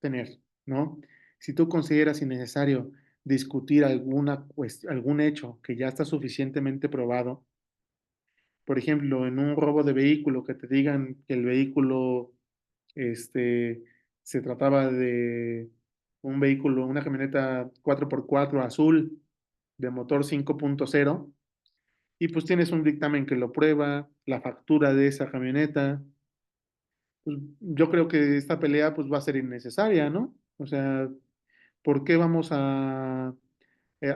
tener, ¿no? Si tú consideras innecesario discutir algún hecho que ya está suficientemente probado, por ejemplo, en un robo de vehículo, que te digan que el vehículo, este, se trataba de un vehículo, una camioneta 4x4 azul, de motor 5.0 y pues tienes un dictamen que lo prueba, la factura de esa camioneta. Pues, yo creo que esta pelea pues va a ser innecesaria, ¿no? O sea, ¿por qué vamos a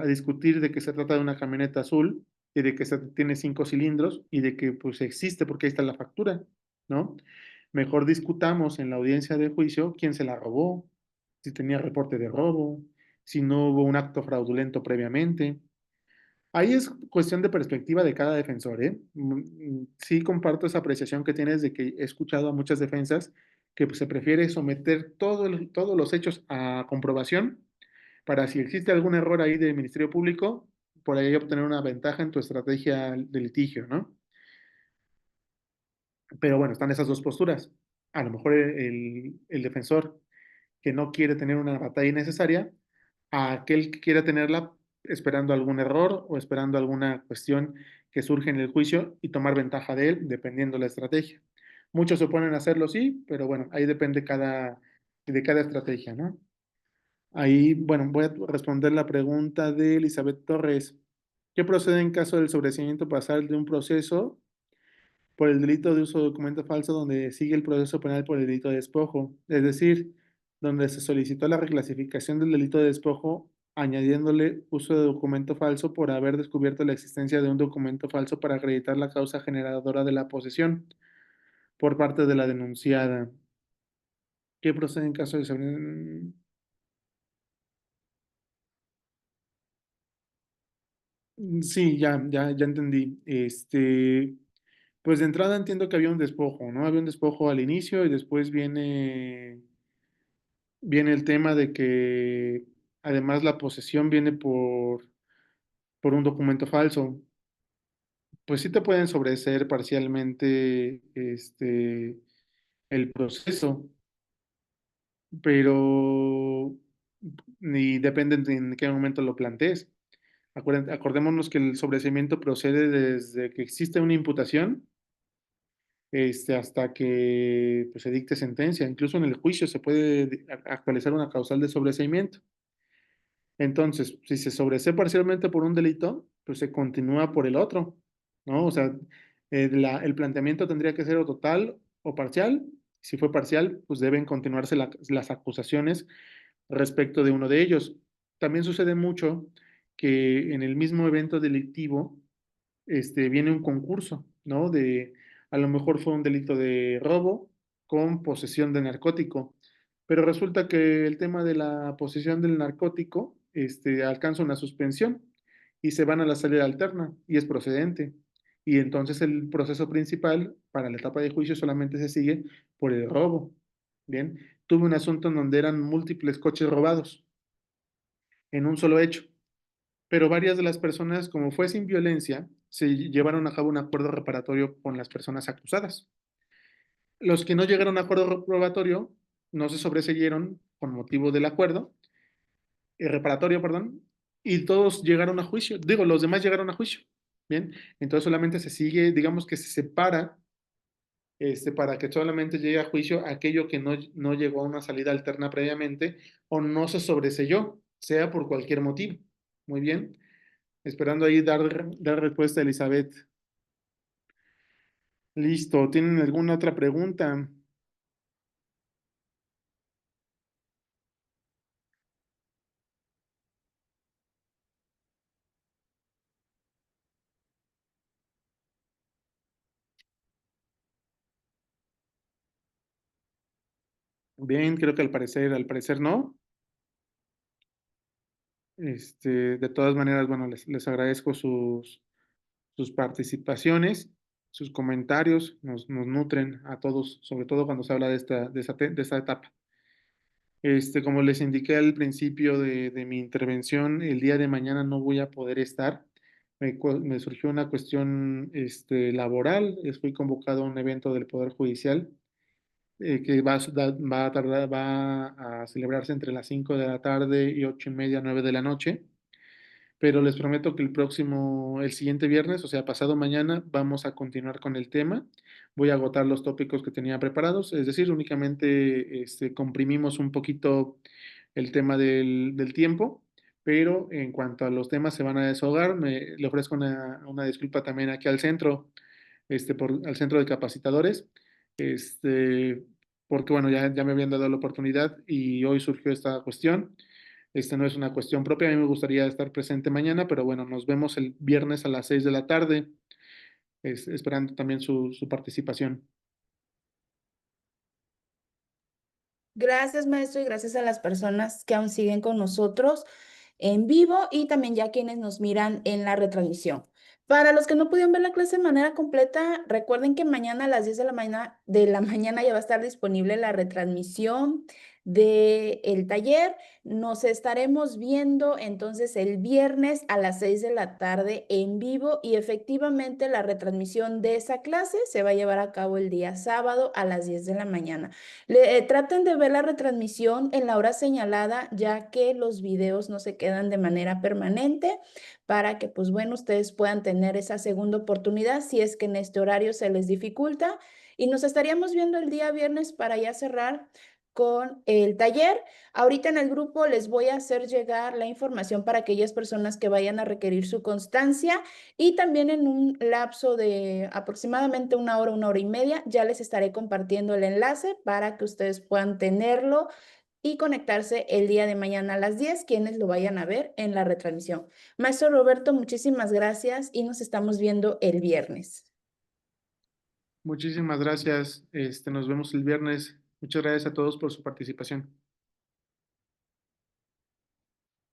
discutir de que se trata de una camioneta azul y de que tiene 5 cilindros y de que pues existe porque ahí está la factura, ¿no? Mejor discutamos en la audiencia de juicio quién se la robó, si tenía reporte de robo, si no hubo un acto fraudulento previamente. Ahí es cuestión de perspectiva de cada defensor, ¿eh? Sí comparto esa apreciación que tienes de que he escuchado a muchas defensas que pues, se prefiere someter todos los hechos a comprobación para si existe algún error ahí del Ministerio Público, por ahí obtener una ventaja en tu estrategia de litigio, ¿no? Pero bueno, están esas dos posturas. A lo mejor el defensor que no quiere tener una batalla innecesaria, a aquel que quiera tenerla esperando algún error o esperando alguna cuestión que surge en el juicio y tomar ventaja de él, dependiendo la estrategia. Muchos se oponen a hacerlo, sí, pero bueno, ahí depende de cada estrategia, ¿no? Ahí, bueno, voy a responder la pregunta de Elizabeth Torres. ¿Qué procede en caso del sobreseimiento pasar de un proceso por el delito de uso de documento falso donde sigue el proceso penal por el delito de despojo? Es decir, donde se solicitó la reclasificación del delito de despojo añadiéndole uso de documento falso por haber descubierto la existencia de un documento falso para acreditar la causa generadora de la posesión por parte de la denunciada. ¿Qué procede en caso de sobreseimiento? Sí, ya entendí. Pues de entrada entiendo que había un despojo, ¿no? Había un despojo al inicio y después viene el tema de que además la posesión viene por un documento falso. Pues sí te pueden sobreseer parcialmente el proceso, pero ni depende de en qué momento lo plantees. Acordémonos que el sobreseimiento procede desde que existe una imputación hasta que pues, se dicte sentencia. Incluso en el juicio se puede actualizar una causal de sobreseimiento. Entonces, si se sobresee parcialmente por un delito, pues se continúa por el otro, ¿no? O sea, el planteamiento tendría que ser o total o parcial. Si fue parcial, pues deben continuarse las acusaciones respecto de uno de ellos. También sucede mucho que en el mismo evento delictivo, viene un concurso, ¿no? A lo mejor fue un delito de robo con posesión de narcótico, pero resulta que el tema de la posesión del narcótico, alcanza una suspensión y se van a la salida alterna y es procedente. Y entonces el proceso principal para la etapa de juicio solamente se sigue por el robo. Bien, tuve un asunto en donde eran múltiples coches robados en un solo hecho, pero varias de las personas, como fue sin violencia, se llevaron a cabo un acuerdo reparatorio con las personas acusadas. Los que no llegaron a acuerdo reparatorio no se sobreseyeron con motivo del acuerdo, reparatorio, perdón, y todos llegaron a juicio. Digo, los demás llegaron a juicio. Bien, entonces solamente se sigue, digamos que se separa para que solamente llegue a juicio aquello que no llegó a una salida alterna previamente o no se sobreseyó, sea por cualquier motivo. Muy bien. Esperando ahí dar respuesta a Elizabeth. Listo. ¿Tienen alguna otra pregunta? Bien, creo que al parecer no. De todas maneras, bueno, les agradezco sus participaciones, sus comentarios, nos nutren a todos, sobre todo cuando se habla de esta etapa. Como les indiqué al principio de mi intervención, el día de mañana no voy a poder estar. Me surgió una cuestión laboral, fui convocado a un evento del Poder Judicial que va a celebrarse entre las 5 de la tarde y 8:30, 9 de la noche, pero les prometo que el siguiente viernes, o sea, pasado mañana, vamos a continuar con el tema. Voy a agotar los tópicos que tenía preparados, es decir, únicamente comprimimos un poquito el tema del tiempo, pero en cuanto a los temas se van a deshogar, le ofrezco una disculpa también aquí al centro, al centro de capacitadores, porque bueno, ya me habían dado la oportunidad y hoy surgió esta cuestión. Esta no es una cuestión propia, a mí me gustaría estar presente mañana, pero bueno, nos vemos el viernes a las 6 de la tarde, esperando también su participación. Gracias, maestro, y gracias a las personas que aún siguen con nosotros en vivo y también ya quienes nos miran en la retransmisión. Para los que no pudieron ver la clase de manera completa, recuerden que mañana a las 10 de la mañana ya va a estar disponible la retransmisión del taller. Nos estaremos viendo entonces el viernes a las 6 de la tarde en vivo y efectivamente la retransmisión de esa clase se va a llevar a cabo el día sábado a las 10 de la mañana. Traten de ver la retransmisión en la hora señalada, ya que los videos no se quedan de manera permanente para que, pues bueno, ustedes puedan tener esa segunda oportunidad si es que en este horario se les dificulta. Y nos estaríamos viendo el día viernes para ya cerrar con el taller. Ahorita en el grupo les voy a hacer llegar la información para aquellas personas que vayan a requerir su constancia y también en un lapso de aproximadamente una hora y media, ya les estaré compartiendo el enlace para que ustedes puedan tenerlo y conectarse el día de mañana a las 10, quienes lo vayan a ver en la retransmisión. Maestro Roberto, muchísimas gracias y nos estamos viendo el viernes. Muchísimas gracias. Nos vemos el viernes. Muchas gracias a todos por su participación.